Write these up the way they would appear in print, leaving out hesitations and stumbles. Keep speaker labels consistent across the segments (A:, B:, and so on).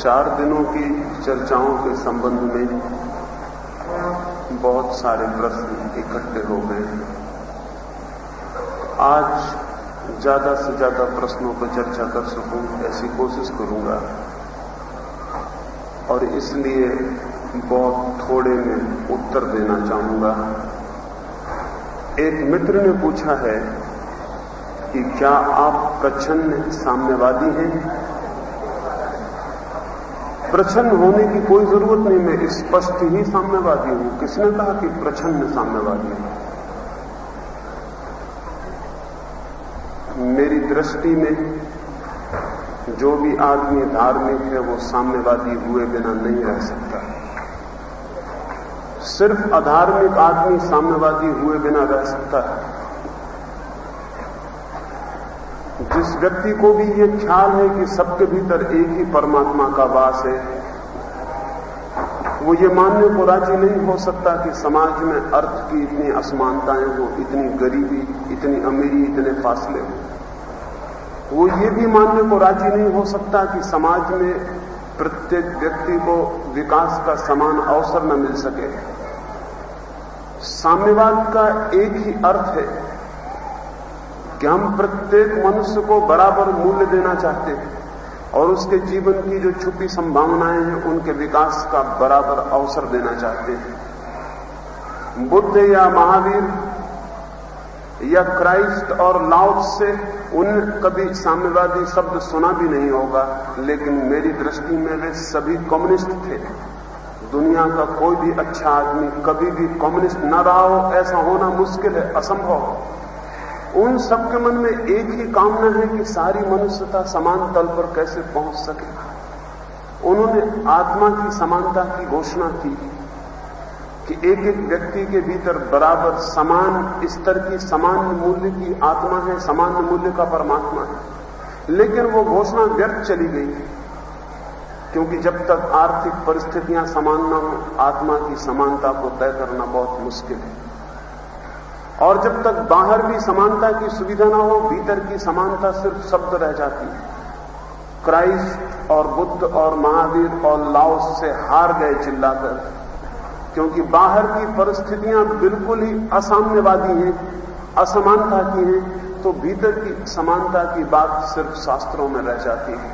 A: 4 दिनों की चर्चाओं के संबंध में बहुत सारे प्रश्न इकट्ठे हो गए। आज ज्यादा से ज्यादा प्रश्नों पर चर्चा कर सकूं ऐसी कोशिश करूंगा, और इसलिए बहुत थोड़े में उत्तर देना चाहूंगा। एक मित्र ने पूछा है कि क्या आप प्रच्छन्न साम्यवादी हैं? प्रच्छन्न होने की कोई जरूरत नहीं, मैं स्पष्ट ही साम्यवादी हूं। किसने कहा कि प्रच्छन्न साम्यवादी हूं? मेरी दृष्टि में जो भी आदमी धार्मिक है वो साम्यवादी हुए बिना नहीं रह सकता। सिर्फ अधार्मिक आदमी साम्यवादी हुए बिना रह सकता है। जिस व्यक्ति को भी ये ख्याल है कि सबके भीतर एक ही परमात्मा का वास है, वो ये मानने को राजी नहीं हो सकता कि समाज में अर्थ की इतनी असमानताएं हो, इतनी गरीबी, इतनी अमीरी, इतने फासले हो। वो ये भी मानने को राजी नहीं हो सकता कि समाज में प्रत्येक व्यक्ति को विकास का समान अवसर न मिल सके। साम्यवाद का एक ही अर्थ है कि हम प्रत्येक मनुष्य को बराबर मूल्य देना चाहते हैं और उसके जीवन की जो छुपी संभावनाएं हैं उनके विकास का बराबर अवसर देना चाहते हैं। बुद्ध या महावीर या क्राइस्ट और लाओ से उन कभी साम्यवादी शब्द सुना भी नहीं होगा, लेकिन मेरी दृष्टि में वे सभी कम्युनिस्ट थे। दुनिया का कोई भी अच्छा आदमी कभी भी कम्युनिस्ट न रहा हो, ऐसा होना मुश्किल है, असंभव। उन सबके मन में एक ही कामना है कि सारी मनुष्यता समान तल पर कैसे पहुंच सके। उन्होंने आत्मा की समानता की घोषणा की कि एक एक व्यक्ति के भीतर बराबर समान स्तर की सामान्य मूल्य की आत्मा है, सामान्य मूल्य का परमात्मा है। लेकिन वो घोषणा व्यर्थ चली गई, क्योंकि जब तक आर्थिक परिस्थितियां समान न हो, आत्मा की समानता को तय करना बहुत मुश्किल है। और जब तक बाहर भी समानता की सुविधा ना हो, भीतर की समानता सिर्फ शब्द रह जाती है। क्राइस्ट और बुद्ध और महावीर और लाओ से हार गए चिल्लाकर, क्योंकि बाहर की परिस्थितियां बिल्कुल ही असाम्यवादी हैं, असमानता की हैं, तो भीतर की समानता की बात सिर्फ शास्त्रों में रह जाती है।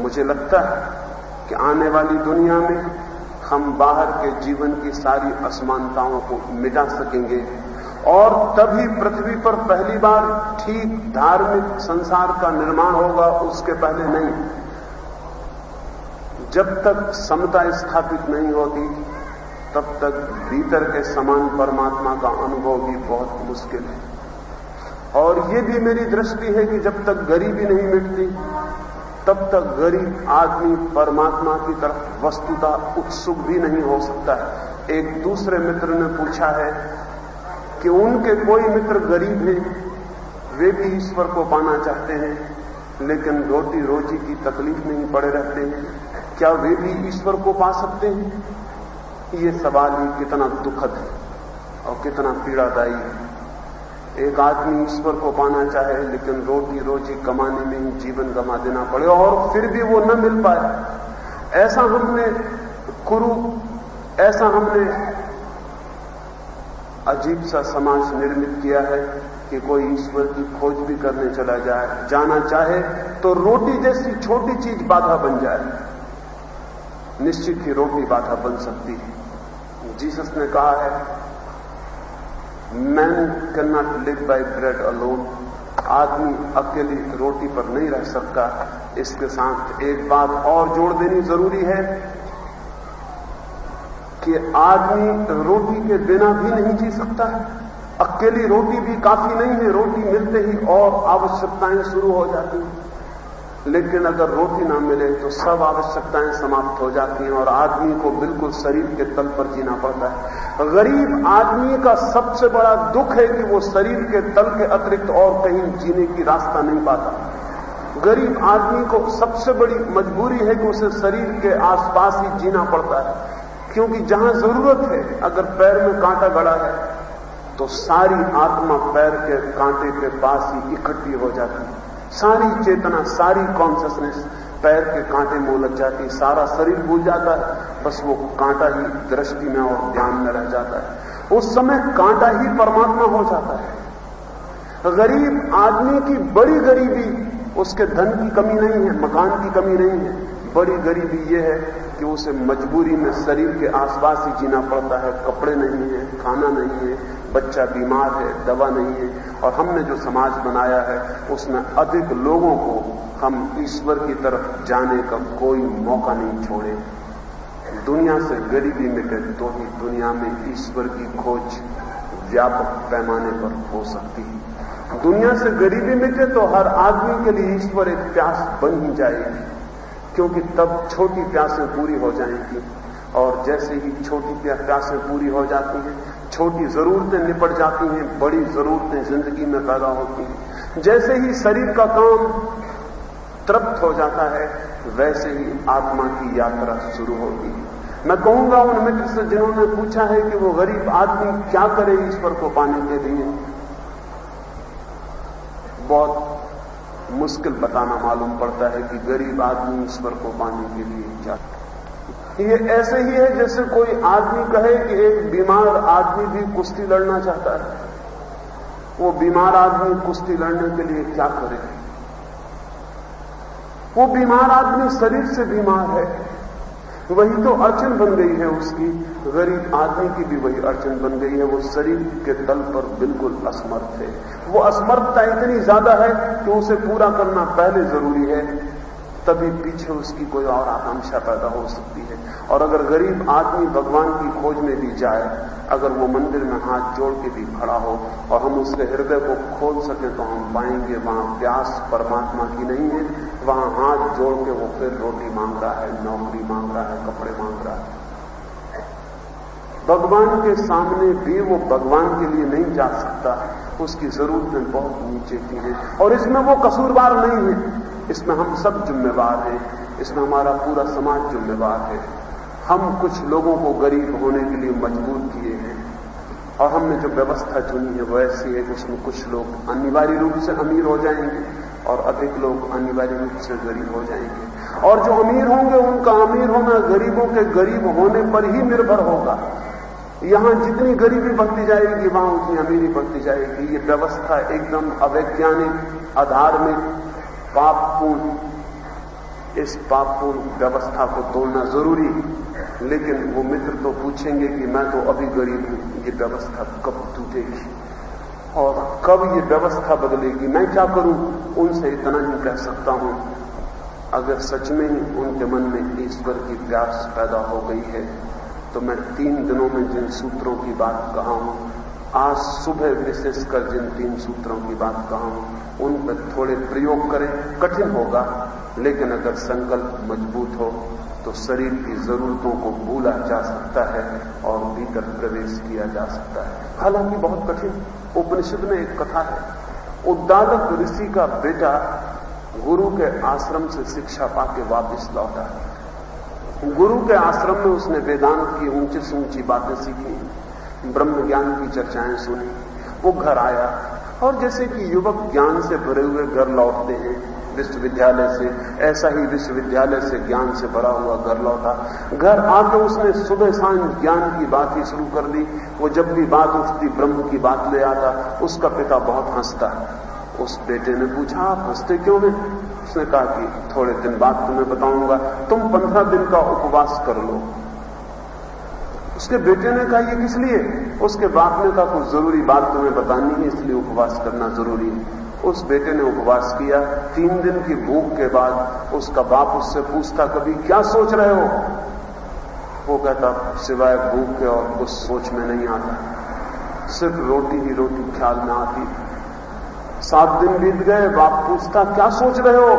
A: मुझे लगता है कि आने वाली दुनिया में हम बाहर के जीवन की सारी असमानताओं को मिटा सकेंगे, और तभी पृथ्वी पर पहली बार ठीक धार्मिक संसार का निर्माण होगा, उसके पहले नहीं। जब तक समता स्थापित नहीं होती, तब तक भीतर के समान परमात्मा का अनुभव भी बहुत मुश्किल है। और ये भी मेरी दृष्टि है कि जब तक गरीबी नहीं मिटती, तब तक गरीब आदमी परमात्मा की तरफ वस्तुतः उत्सुक भी नहीं हो सकता है। एक दूसरे मित्र ने पूछा है कि उनके कोई मित्र गरीब हैं, वे भी ईश्वर को पाना चाहते हैं, लेकिन रोटी रोजी की तकलीफ में ही पड़े रहते हैं, क्या वे भी ईश्वर को पा सकते हैं? ये सवाल ही कितना दुखद है और कितना पीड़ादायी है। एक आदमी ईश्वर को पाना चाहे, लेकिन रोटी रोजी कमाने में ही जीवन गंवा देना पड़े और फिर भी वो न मिल पाए। ऐसा हमने अजीब सा समाज निर्मित किया है कि कोई ईश्वर की खोज भी करने जाना चाहे तो रोटी जैसी छोटी चीज बाधा बन जाए। निश्चित ही रोटी बाधा बन सकती है। जीसस ने कहा है, man can not live by bread alone. आदमी अकेली रोटी पर नहीं रह सकता। इसके साथ एक बात और जोड़ देनी जरूरी है कि आदमी रोटी के बिना भी नहीं जी सकता है। अकेली रोटी भी काफी नहीं है, रोटी मिलते ही और आवश्यकताएं शुरू हो जाती हैं। लेकिन अगर रोटी ना मिले तो सब आवश्यकताएं समाप्त हो जाती हैं और आदमी को बिल्कुल शरीर के तल पर जीना पड़ता है। गरीब आदमी का सबसे बड़ा दुख है कि वो शरीर के तल के अतिरिक्त और कहीं जीने की रास्ता नहीं पाता। गरीब आदमी को सबसे बड़ी मजबूरी है कि उसे शरीर के आसपास ही जीना पड़ता है, क्योंकि जहां जरूरत है, अगर पैर में कांटा गड़ा है तो सारी आत्मा पैर के कांटे के पास ही इकट्ठी हो जाती है। सारी चेतना, सारी कॉन्शियसनेस पैर के कांटे में उलझ जाती, सारा शरीर भूल जाता है, बस वो कांटा ही दृष्टि में और ध्यान में रह जाता है। उस समय कांटा ही परमात्मा हो जाता है। गरीब आदमी की बड़ी गरीबी उसके धन की कमी नहीं है, मकान की कमी नहीं है, बड़ी गरीबी ये है कि उसे मजबूरी में शरीर के आसपास ही जीना पड़ता है। कपड़े नहीं है, खाना नहीं है, बच्चा बीमार है, दवा नहीं है। और हमने जो समाज बनाया है उसमें अधिक लोगों को हम ईश्वर की तरफ जाने का कोई मौका नहीं छोड़े। दुनिया से गरीबी मिटे तो ही दुनिया में ईश्वर की खोज व्यापक पैमाने पर हो सकती है। दुनिया से गरीबी मिटे तो हर आदमी के लिए ईश्वर एक प्यास बन ही जाएगी, क्योंकि तब छोटी प्यासें पूरी हो जाएंगी। और जैसे ही छोटी प्यासें पूरी हो जाती हैं, छोटी जरूरतें निपट जाती हैं, बड़ी जरूरतें जिंदगी में पैदा होती हैं। जैसे ही शरीर का काम तृप्त हो जाता है, वैसे ही आत्मा की यात्रा शुरू होती है। मैं कहूंगा उन मित्र से जिन्होंने पूछा है कि वो गरीब आदमी क्या करे ईश्वर को पाने के लिए, बहुत मुश्किल बताना मालूम पड़ता है कि गरीब आदमी ईश्वर को पाने के लिए क्या। ये ऐसे ही है जैसे कोई आदमी कहे कि एक बीमार आदमी भी कुश्ती लड़ना चाहता है। वो बीमार आदमी कुश्ती लड़ने के लिए क्या करे? वो बीमार आदमी शरीर से बीमार है, वही तो अड़चन बन गई है उसकी। गरीब आदमी की भी वही अड़चन बन गई है, वो शरीर के तल पर बिल्कुल असमर्थ है। वो असमर्थता इतनी ज्यादा है कि उसे पूरा करना पहले जरूरी है, तभी पीछे उसकी कोई और आकांक्षा पैदा हो सकती है। और अगर गरीब आदमी भगवान की खोज में भी जाए, अगर वो मंदिर में हाथ जोड़ के भी खड़ा हो और हम उसके हृदय को खोल सके, तो हम पाएंगे वहां प्यास परमात्मा की नहीं है। वहां हाथ जोड़ के वो फिर रोटी मांग रहा है, नौकरी मांग रहा है, कपड़े मांग रहा है। भगवान के सामने भी वो भगवान के लिए नहीं जा सकता, उसकी जरूरतें बहुत नीचे की हैं। और इसमें वो कसूरवार नहीं है, इसमें हम सब जिम्मेवार हैं, इसमें हमारा पूरा समाज जिम्मेवार है। हम कुछ लोगों को गरीब होने के लिए मजबूर किए हैं, और हमने जो व्यवस्था चुनी है वो ऐसी है कि उसमें कुछ लोग अनिवार्य रूप से अमीर हो जाएंगे और अधिक लोग अनिवार्य रूप से गरीब हो जाएंगे। और जो अमीर होंगे उनका अमीर होना गरीबों के गरीब होने पर ही निर्भर होगा। यहां जितनी गरीबी बढ़ती जाएगी वहां उतनी अमीरी बढ़ती जाएगी। ये व्यवस्था एकदम अवैज्ञानिक, अधार्मिक, पापपूर्ण, इस पापपूर्ण व्यवस्था को तोड़ना जरूरी। लेकिन वो मित्र तो पूछेंगे कि मैं तो अभी गरीब हूं, ये व्यवस्था कब टूटेगी और कब ये व्यवस्था बदलेगी, मैं क्या करूं? उनसे इतना ही कह सकता हूं, अगर सच में ही उनके मन में ईश्वर की प्यास पैदा हो गई है, तो मैं 3 दिनों में जिन सूत्रों की बात कहा हूं, आज सुबह विशेषकर जिन 3 सूत्रों की बात कहा हूं, उन पर थोड़े प्रयोग करें। कठिन होगा, लेकिन अगर संकल्प मजबूत हो तो शरीर की जरूरतों को भूला जा सकता है और भीतर प्रवेश किया जा सकता है। हालांकि बहुत कठिन। उपनिषद में एक कथा है, उद्दालक ऋषि का बेटा गुरु के आश्रम से शिक्षा पाके वापस लौटा। गुरु के आश्रम में उसने वेदांत की ऊंची से ऊंची बातें सीखी, ब्रह्म ज्ञान की चर्चाएं सुनी। वो घर आया और जैसे कि युवक ज्ञान से भरे हुए घर लौटते हैं विश्वविद्यालय से, ऐसा ही विश्वविद्यालय से ज्ञान से भरा हुआ घर लौटा। घर आके उसने सुबह सांझ ज्ञान की बात ही शुरू कर दी। वो जब भी बात उठती ब्रह्म की बात ले आता। उसका पिता बहुत हंसता। उस बेटे ने पूछा, आप हंसते क्यों हैं? उसने कहा कि थोड़े दिन बाद तुम्हें बताऊंगा, तुम 15 दिन का उपवास कर लो। उसके बेटे ने कहा, ये किस लिए? उसके बाप ने कहा, कुछ जरूरी बात तुम्हें बतानी है, इसलिए उपवास करना जरूरी है। उस बेटे ने उपवास किया। 3 दिन की भूख के बाद उसका बाप उससे पूछता, कभी क्या सोच रहे हो? वो कहता, सिवाय भूख के और कुछ सोच में नहीं आता, सिर्फ रोटी ही रोटी ख्याल में आती। 7 दिन बीत गए, बाप पूछता, क्या सोच रहे हो?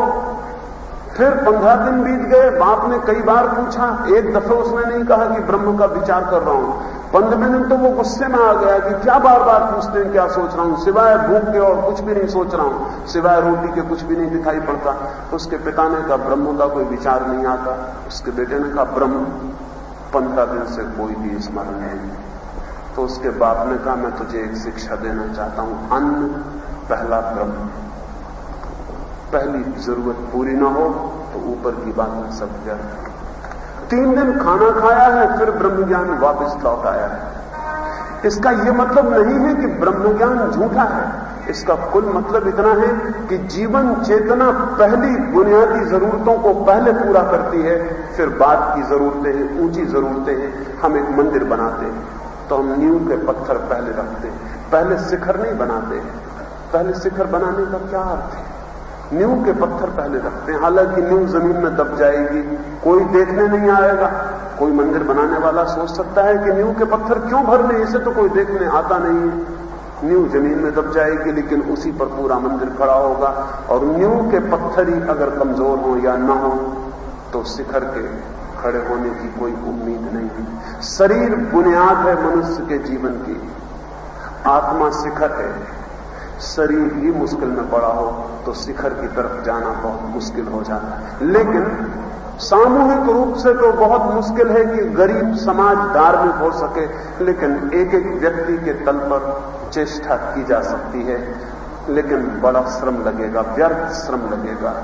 A: फिर 15 दिन बीत गए, बाप ने कई बार पूछा। एक दफे उसने नहीं कहा कि ब्रह्म का विचार कर रहा हूं। 15वें दिन तो वो गुस्से में आ गया कि क्या बार बार पूछते हैं क्या सोच रहा हूं, सिवाय भूख के और कुछ भी नहीं सोच रहा हूं, सिवाय रोटी के कुछ भी नहीं दिखाई पड़ता। उसके पिता ने कहा, ब्रह्म का कोई विचार नहीं आता। उसके बेटे ने कहा, ब्रह्म 15 दिन से कोई भी स्मरण नहीं। तो उसके बाप ने कहा, मैं तुझे एक शिक्षा देना चाहता हूं, अन्न पहला ब्रह्म। पहली जरूरत पूरी ना हो तो ऊपर की बातें सब व्यर्थ। 3 दिन खाना खाया है, फिर ब्रह्म ज्ञान वापस लौट आया है। इसका यह मतलब नहीं है कि ब्रह्म ज्ञान झूठा है। इसका कुल मतलब इतना है कि जीवन चेतना पहली बुनियादी जरूरतों को पहले पूरा करती है, फिर बाद की जरूरतें हैं, ऊंची जरूरतें हैं। हम एक मंदिर बनाते हैं तो हम नींव के पत्थर पहले रखते हैं, पहले शिखर नहीं बनाते। पहले शिखर बनाने का क्या अर्थ है? नींव के पत्थर पहले रखते हैं। हालांकि नींव जमीन में दब जाएगी, कोई देखने नहीं आएगा। कोई मंदिर बनाने वाला सोच सकता है कि नींव के पत्थर क्यों भरने, इसे तो कोई देखने आता नहीं है। नींव जमीन में दब जाएगी, लेकिन उसी पर पूरा मंदिर खड़ा होगा। और नींव के पत्थर ही अगर कमजोर हो या ना हो तो शिखर के खड़े होने की कोई उम्मीद नहीं है। शरीर बुनियाद है मनुष्य के जीवन की, आत्मा शिखर है। शरीर ही मुश्किल में पड़ा हो तो शिखर की तरफ जाना बहुत मुश्किल हो जाता है। लेकिन सामूहिक रूप से तो बहुत मुश्किल है कि गरीब समाज धार्मिक हो सके, लेकिन एक एक व्यक्ति के तल पर चेष्टा की जा सकती है। लेकिन बड़ा श्रम लगेगा, व्यर्थ श्रम लगेगा।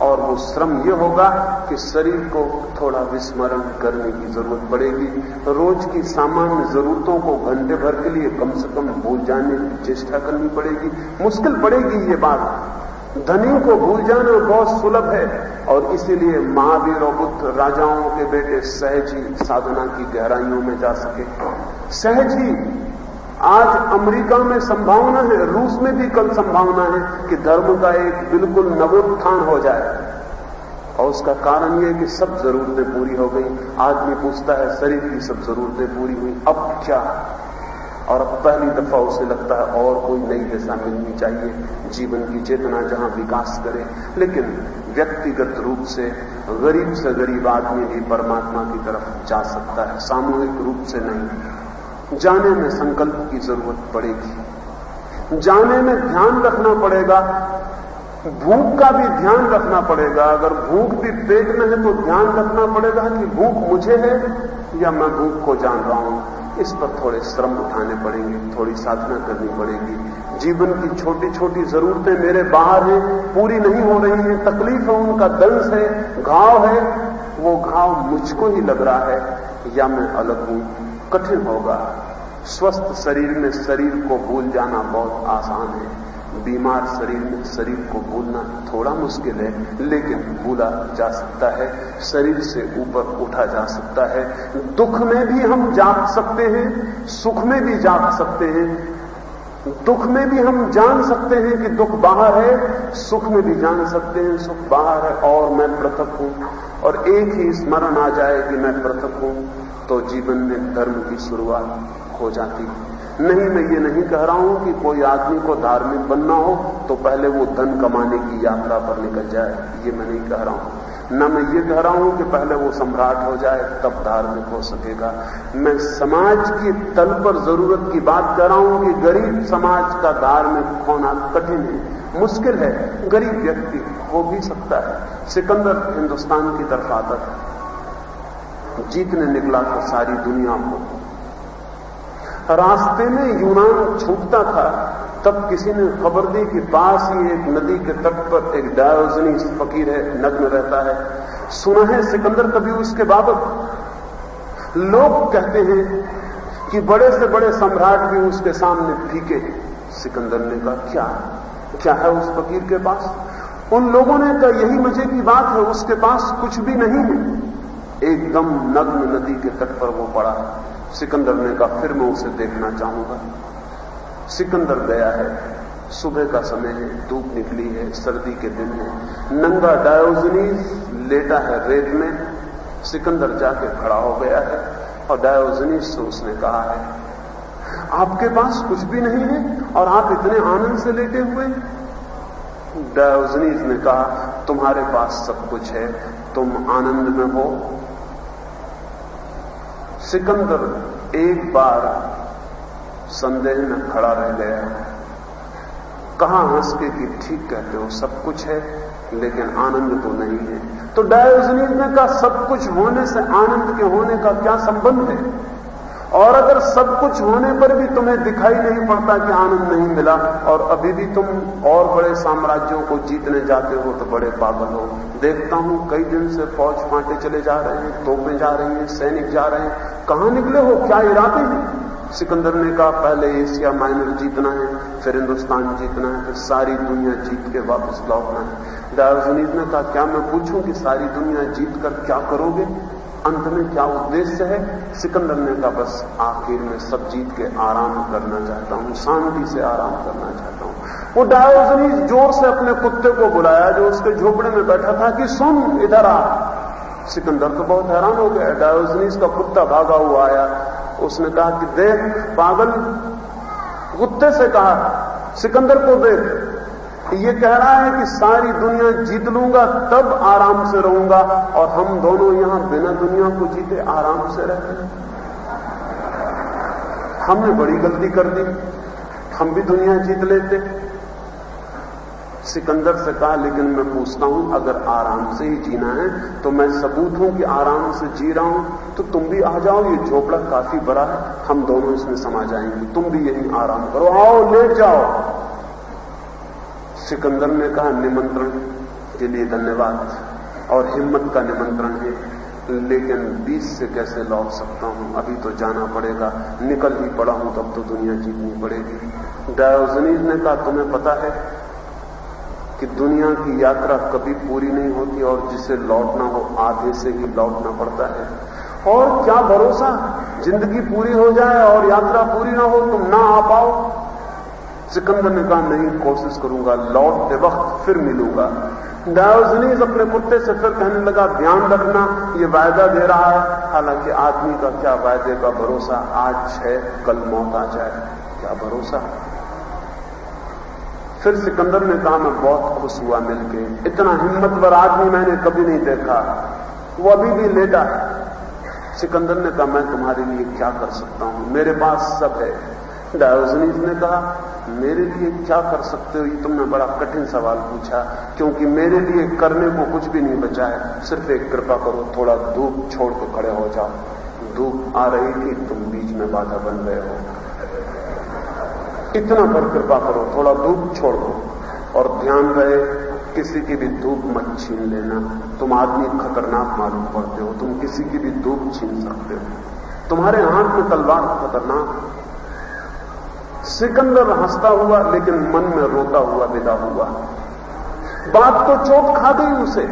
A: और वो श्रम ये होगा कि शरीर को थोड़ा विस्मरण करने की जरूरत पड़ेगी। रोज की सामान्य जरूरतों को घंटे भर के लिए कम से कम भूल जाने की चेष्टा करनी पड़ेगी। मुश्किल पड़ेगी ये बात। धनी को भूल जाना बहुत सुलभ है, और इसीलिए महावीर और बुद्ध राजाओं के बेटे सहज ही साधना की गहराइयों में जा सके। सहज ही आज अमेरिका में संभावना है, रूस में भी कल संभावना है कि धर्म का एक बिल्कुल नवोत्थान हो जाए। और उसका कारण यह कि सब जरूरतें पूरी हो गई। आदमी पूछता है शरीर की सब जरूरतें पूरी हुई, अब क्या? और अब पहली दफा उसे लगता है और कोई नई दिशा मिलनी चाहिए, जीवन की चेतना जहां विकास करे। लेकिन व्यक्तिगत रूप से गरीब आदमी भी परमात्मा की तरफ जा सकता है, सामूहिक रूप से नहीं। जाने में संकल्प की जरूरत पड़ेगी, जाने में ध्यान रखना पड़ेगा, भूख का भी ध्यान रखना पड़ेगा। अगर भूख भी पेट में है तो ध्यान रखना पड़ेगा कि भूख मुझे है या मैं भूख को जान रहा हूं। इस पर थोड़े श्रम उठाने पड़ेंगे, थोड़ी साधना करनी पड़ेगी। जीवन की छोटी छोटी जरूरतें मेरे बाहर हैं, पूरी नहीं हो रही हैं, तकलीफ है, उनका दंश है, घाव है। वो घाव मुझको ही लग रहा है या मैं अलग हूं? कठिन होगा। स्वस्थ शरीर में शरीर को भूल जाना बहुत आसान है, बीमार शरीर में शरीर को भूलना थोड़ा मुश्किल है, लेकिन भूला जा सकता है, शरीर से ऊपर उठा जा सकता है। दुख में भी हम जाग सकते हैं, सुख में भी जाग सकते हैं। दुख में भी हम जान सकते हैं कि दुख बाहर है, सुख में भी जान सकते हैं सुख बाहर है और मैं पृथक हूं। और एक ही स्मरण आ जाए कि मैं पृथक हूं तो जीवन में धर्म की शुरुआत हो जाती है। नहीं, मैं ये नहीं कह रहा हूं कि कोई आदमी को धार्मिक बनना हो तो पहले वो धन कमाने की यात्रा पर निकल जाए, ये मैं नहीं कह रहा हूं। न मैं ये कह रहा हूं कि पहले वो सम्राट हो जाए तब धार्मिक हो सकेगा। मैं समाज की तल पर जरूरत की बात कर रहा हूं कि गरीब समाज का धार्मिक होना कठिन है, मुश्किल है। गरीब व्यक्ति हो भी सकता है। सिकंदर हिंदुस्तान की तरफ आता था, जीतने निकला था सारी दुनिया को। रास्ते में यूनान छूटता था, तब किसी ने खबर दी कि पास ही एक नदी के तट पर एक डायोजनीस फकीर है, नग्न रहता है। सुना है सिकंदर कभी उसके बाबत? लोग कहते हैं कि बड़े से बड़े सम्राट भी उसके सामने फीके। सिकंदर ने कहा क्या है उस फकीर के पास? उन लोगों ने कहा यही मजे की बात है, उसके पास कुछ भी नहीं है। एकदम नग्न नदी के तट पर वो पड़ा। सिकंदर ने कहा फिर मैं उसे देखना चाहूंगा। सिकंदर गया है, सुबह का समय है, धूप निकली है, सर्दी के दिन है। नंगा डायोजनीस लेटा है रेत में। सिकंदर जाके खड़ा हो गया है और डायोजनीस से उसने कहा है आपके पास कुछ भी नहीं है और आप इतने आनंद से लेटे हुए? डायोजनीस ने कहा तुम्हारे पास सब कुछ है, तुम आनंद में हो। सिकंदर एक बार संदेह में खड़ा रह गया। कहा हंस के कि ठीक कहते हो, सब कुछ है लेकिन आनंद तो नहीं है। तो डायोजनीस ने कहा सब कुछ होने से आनंद के होने का क्या संबंध है? और अगर सब कुछ होने पर भी तुम्हें दिखाई नहीं पड़ता कि आनंद नहीं मिला और अभी भी तुम और बड़े साम्राज्यों को जीतने जाते हो तो बड़े पागल हो। देखता हूं कई दिन से फौज फांटे चले जा रहे हैं, तोपें जा रही हैं, सैनिक जा रहे हैं। कहां निकले हो, क्या इरादे हैं? सिकंदर ने कहा पहले एशिया माइनर जीतना है, फिर हिंदुस्तान जीतना है, फिर सारी दुनिया जीत के वापस लौटना है। डायोजनीज ने कहा क्या मैं पूछूं कि सारी दुनिया जीत कर क्या करोगे, अंत में क्या उद्देश्य है? सिकंदर ने कहा बस आखिर में सब जीत के आराम करना चाहता हूं, शांति से आराम करना चाहता हूं। वो डायोजनीज जोर से अपने कुत्ते को बुलाया जो उसके झोपड़े में बैठा था कि सुन इधर आ। सिकंदर तो बहुत हैरान हो गया। डायोजनीज का कुत्ता भागा हुआ आया, उसने कहा कि देख पागल, कुत्ते से कहा सिकंदर को देख, ये कह रहा है कि सारी दुनिया जीत लूंगा तब आराम से रहूंगा और हम दोनों यहां बिना दुनिया को जीते आराम से रहते हैं। हमने बड़ी गलती कर दी, हम भी दुनिया जीत लेते। सिकंदर से कहा लेकिन मैं पूछता हूं अगर आराम से ही जीना है तो मैं सबूत हूं कि आराम से जी रहा हूं, तो तुम भी आ जाओ, ये झोपड़ा काफी बड़ा है, हम दोनों इसमें समा जाएंगे, तुम भी यहीं आराम करो, आओ लेट जाओ। सिकंदर ने कहा निमंत्रण के लिए धन्यवाद और हिम्मत का निमंत्रण है, लेकिन 20 से कैसे लौट सकता हूं, अभी तो जाना पड़ेगा, निकल ही पड़ा हूं तब तो दुनिया जीतनी पड़ेगी। डायोजनीज ने कहा तुम्हें पता है कि दुनिया की यात्रा कभी पूरी नहीं होती और जिसे लौटना हो आधे से ही लौटना पड़ता है, और क्या भरोसा जिंदगी पूरी हो जाए और यात्रा पूरी ना हो, तुम ना आ पाओ। सिकंदर ने कहा नहीं, कोशिश करूंगा, लौटते वक्त फिर मिलूंगा। डायोजनीज अपने कुत्ते से फिर कहने लगा ध्यान रखना, ये वायदा दे रहा है, हालांकि आदमी का क्या वायदे का भरोसा, आज है कल मौत आ जाए, क्या भरोसा। फिर सिकंदर ने कहा मैं बहुत खुश हुआ मिलके, इतना हिम्मतवर आदमी मैंने कभी नहीं देखा, वो अभी भी लेटा है। सिकंदर ने कहा मैं तुम्हारे लिए क्या कर सकता हूं, मेरे पास सब है। डायोजनीज ने कहा मेरे लिए क्या कर सकते हो, ये तुमने बड़ा कठिन सवाल पूछा, क्योंकि मेरे लिए करने को कुछ भी नहीं बचा है, सिर्फ एक कृपा करो, थोड़ा धूप छोड़ के खड़े हो जाओ। धूप आ रही थी, तुम बीच में बाधा बन गए हो, इतना पर कृपा करो, थोड़ा धूप छोड़ दो, और ध्यान रहे किसी की भी धूप मत छीन लेना, तुम आदमी खतरनाक मालूम पड़ते हो, तुम किसी की भी धूप छीन सकते हो, तुम्हारे हाथ में तलवार खतरनाक। सिकंदर हंसता हुआ लेकिन मन में रोता हुआ विदा हुआ। बात तो चोट खा गई उसे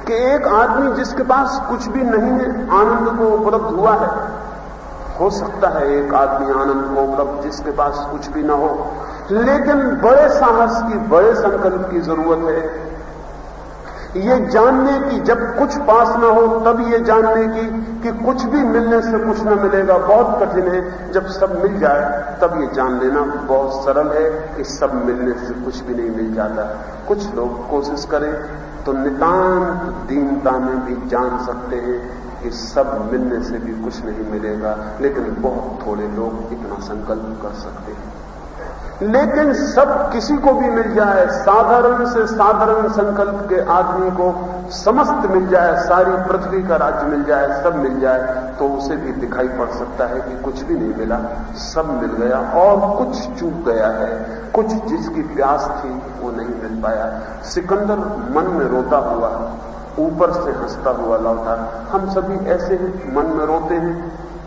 A: कि एक आदमी जिसके पास कुछ भी नहीं है आनंद को उपलब्ध हुआ है। हो सकता है एक आदमी आनंद को उपलब्ध जिसके पास कुछ भी ना हो, लेकिन बड़े साहस की, बड़े संकल्प की जरूरत है, ये जानने की जब कुछ पास ना हो तब ये जानने की कि कुछ भी मिलने से कुछ ना मिलेगा बहुत कठिन है, जब सब मिल जाए तब ये जान लेना बहुत सरल है कि सब मिलने से कुछ भी नहीं मिल जाता। कुछ लोग कोशिश करें तो नितांत दीनता में भी जान सकते हैं कि सब मिलने से भी कुछ नहीं मिलेगा, लेकिन बहुत थोड़े लोग इतना संकल्प कर सकते हैं। लेकिन सब किसी को भी मिल जाए, साधारण से साधारण संकल्प के आदमी को समस्त मिल जाए, सारी पृथ्वी का राज्य मिल जाए, सब मिल जाए, तो उसे भी दिखाई पड़ सकता है कि कुछ भी नहीं मिला, सब मिल गया और कुछ चूक गया है, कुछ जिसकी प्यास थी वो नहीं मिल पाया। सिकंदर मन में रोता हुआ ऊपर से हंसता हुआ लौटा। हम सभी ऐसे ही मन में रोते हैं,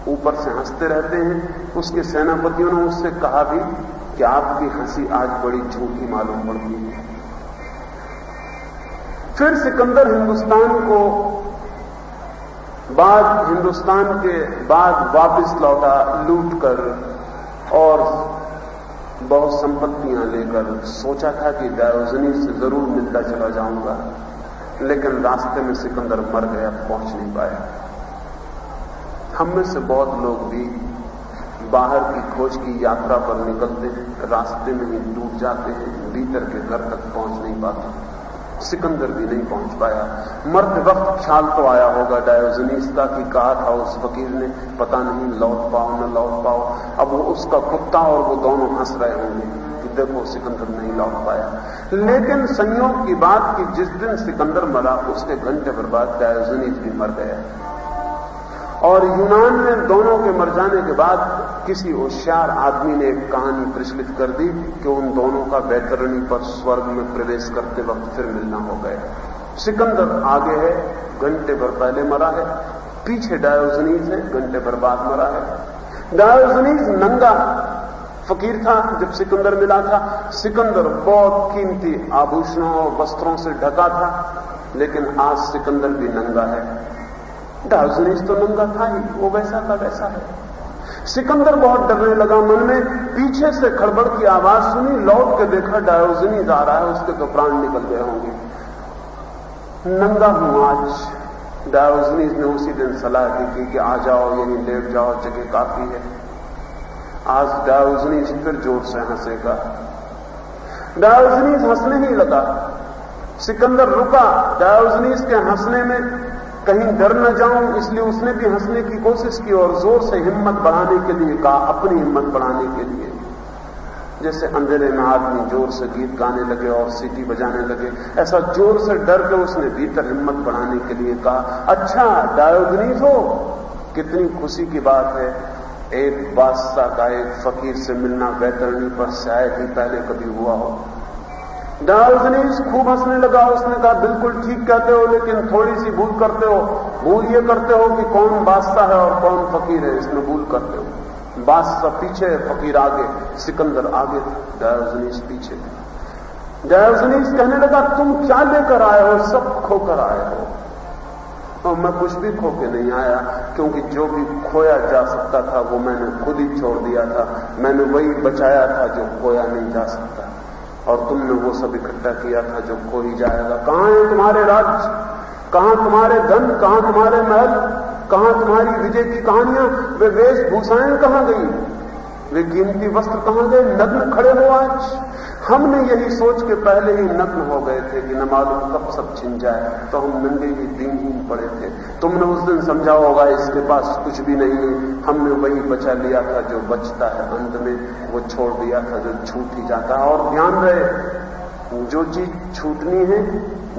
A: ऊपर से हंसते रहते हैं। उसके सेनापतियों ने उससे कहा भी कि आपकी हंसी आज बड़ी झूठी मालूम पड़ती है। फिर सिकंदर हिंदुस्तान के बाद वापस लौटा लूट कर और बहुत संपत्तियां लेकर। सोचा था कि डायोजनीज से जरूर मिलता चला जाऊंगा, लेकिन रास्ते में सिकंदर मर गया, पहुंच नहीं पाया। हम में से बहुत लोग भी बाहर की खोज की यात्रा पर निकलते हैं, रास्ते में ही डूब जाते हैं, भीतर के घर तक पहुंच नहीं पाते। सिकंदर भी नहीं पहुंच पाया। मरते वक्त ख्याल तो आया होगा डायोजनीज का कि कहा था उस फकीर ने, पता नहीं लौट पाओ न लौट पाओ। अब वो उसका कुत्ता और वो दोनों हंस रहे होंगे कि देखो सिकंदर नहीं लौट पाया। लेकिन संयोग की बात कि जिस दिन सिकंदर मरा उसके घंटे भर बाद डायोजनीज भी मर गया और यूनान में दोनों के मर जाने के बाद किसी होशियार आदमी ने एक कहानी प्रचलित कर दी कि उन दोनों का वैतरणी पर स्वर्ग में प्रवेश करते वक्त फिर मिलना हो गया। सिकंदर आगे है, घंटे भर पहले मरा है, पीछे डायोजनीज है, घंटे भर बाद मरा है। डायोजनीज नंगा फकीर था जब सिकंदर मिला था। सिकंदर बहुत कीमती आभूषणों और वस्त्रों से ढका था, लेकिन आज सिकंदर भी नंगा है। डायोजनीज तो नंगा था ही, वो वैसा का वैसा है। सिकंदर बहुत डरने लगा मन में, पीछे से खड़बड़ की आवाज सुनी, लौट के देखा डायोजनीज आ रहा है, उसके तो प्राण निकल गए होंगे। नंगा हूं आज। डायोजनीज ने उसी दिन सलाह दी थी कि आ जाओ, यहीं लेट जाओ, जगह काफी है। आज डायोजनीज फिर जोर से हंसेगा। डायोजनीज हंसने ही लगा। सिकंदर रुका। डायोजनीज के हंसने में कहीं डर न जाऊं, इसलिए उसने भी हंसने की कोशिश की और जोर से हिम्मत बढ़ाने के लिए कहा, अपनी हिम्मत बढ़ाने के लिए। जैसे अंधेरे में आदमी जोर से गीत गाने लगे और सीटी बजाने लगे, ऐसा जोर से डर के उसने भीतर हिम्मत बढ़ाने के लिए कहा, अच्छा डायोजनीज हो, कितनी खुशी की बात है। एक बादशाह का एक फकीर से मिलना वैतरणी पर शायद ही पहले कभी हुआ हो। डायोजनीज खूब हंसने लगा। उसने कहा, बिल्कुल ठीक कहते हो, लेकिन थोड़ी सी भूल करते हो। भूल ये करते हो कि कौन बादशाह है और कौन फकीर है, इसमें भूल करते हो। बादशाह पीछे, फकीर आगे, सिकंदर आगे, डायोजनीज पीछे। डायोजनीज कहने लगा, तुम क्या लेकर आए हो? सब खोकर आए हो। और मैं कुछ भी खो के नहीं आया, क्योंकि जो भी खोया जा सकता था वो मैंने खुद ही छोड़ दिया था। मैंने वही बचाया था जो खोया नहीं जा सकता, और तुमने वो सब इकट्ठा किया था जो खो ही जाएगा। कहां है तुम्हारे राज्य? कहां तुम्हारे धन? कहां तुम्हारे महल? कहां तुम्हारी विजय की कहानियां? वे वेशभूषाएं कहां गई? वे कीमती वस्त्र कहां गए? नग्न खड़े हो आज। हमने यही सोच के पहले ही नग्न हो गए थे कि न मालूम कब सब छिन जाए, तो हम नंगे ही दीनहीन पड़े थे। तुमने उस दिन समझा होगा इसके पास कुछ भी नहीं है। हमने वही बचा लिया था जो बचता है, अंत में वो छोड़ दिया था जो छूट ही जाता है। और ध्यान रहे, जो चीज छूटनी है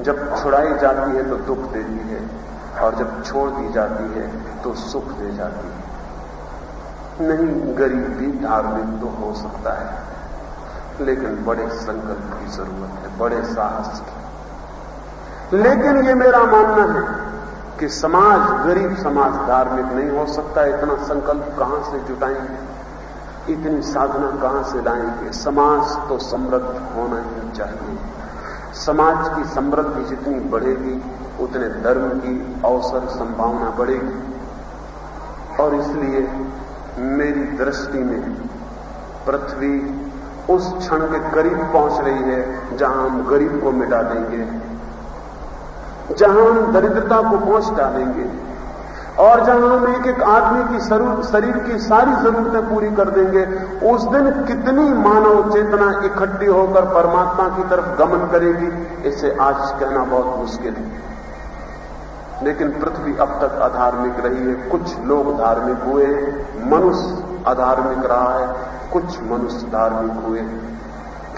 A: जब छुड़ाई जाती है तो दुख देती है, और जब छोड़ दी जाती है तो सुख दे जाती है। नहीं, गरीब भी धार्मिक तो हो सकता है, लेकिन बड़े संकल्प की जरूरत है, बड़े साहस की। लेकिन ये मेरा मानना है कि समाज, गरीब समाज धार्मिक नहीं हो सकता। इतना संकल्प कहां से जुटाएंगे? इतनी साधना कहां से लाएंगे? समाज तो समृद्ध होना ही चाहिए। समाज की समृद्धि जितनी बढ़ेगी उतने धर्म की अवसर संभावना बढ़ेगी। और इसलिए मेरी दृष्टि में पृथ्वी उस क्षण के करीब पहुंच रही है जहां हम गरीब को मिटा देंगे, जहां हम दरिद्रता को पहुंच डालेंगे, और जहां हम एक एक आदमी की शरीर की सारी जरूरतें पूरी कर देंगे। उस दिन कितनी मानव चेतना इकट्ठी होकर परमात्मा की तरफ गमन करेगी, इसे आज कहना बहुत मुश्किल है। लेकिन पृथ्वी अब तक अधार्मिक रही है। कुछ लोग धार्मिक हुए, मनुष्य अधार्मिक रहा है, कुछ मनुष्य धार्मिक हुए।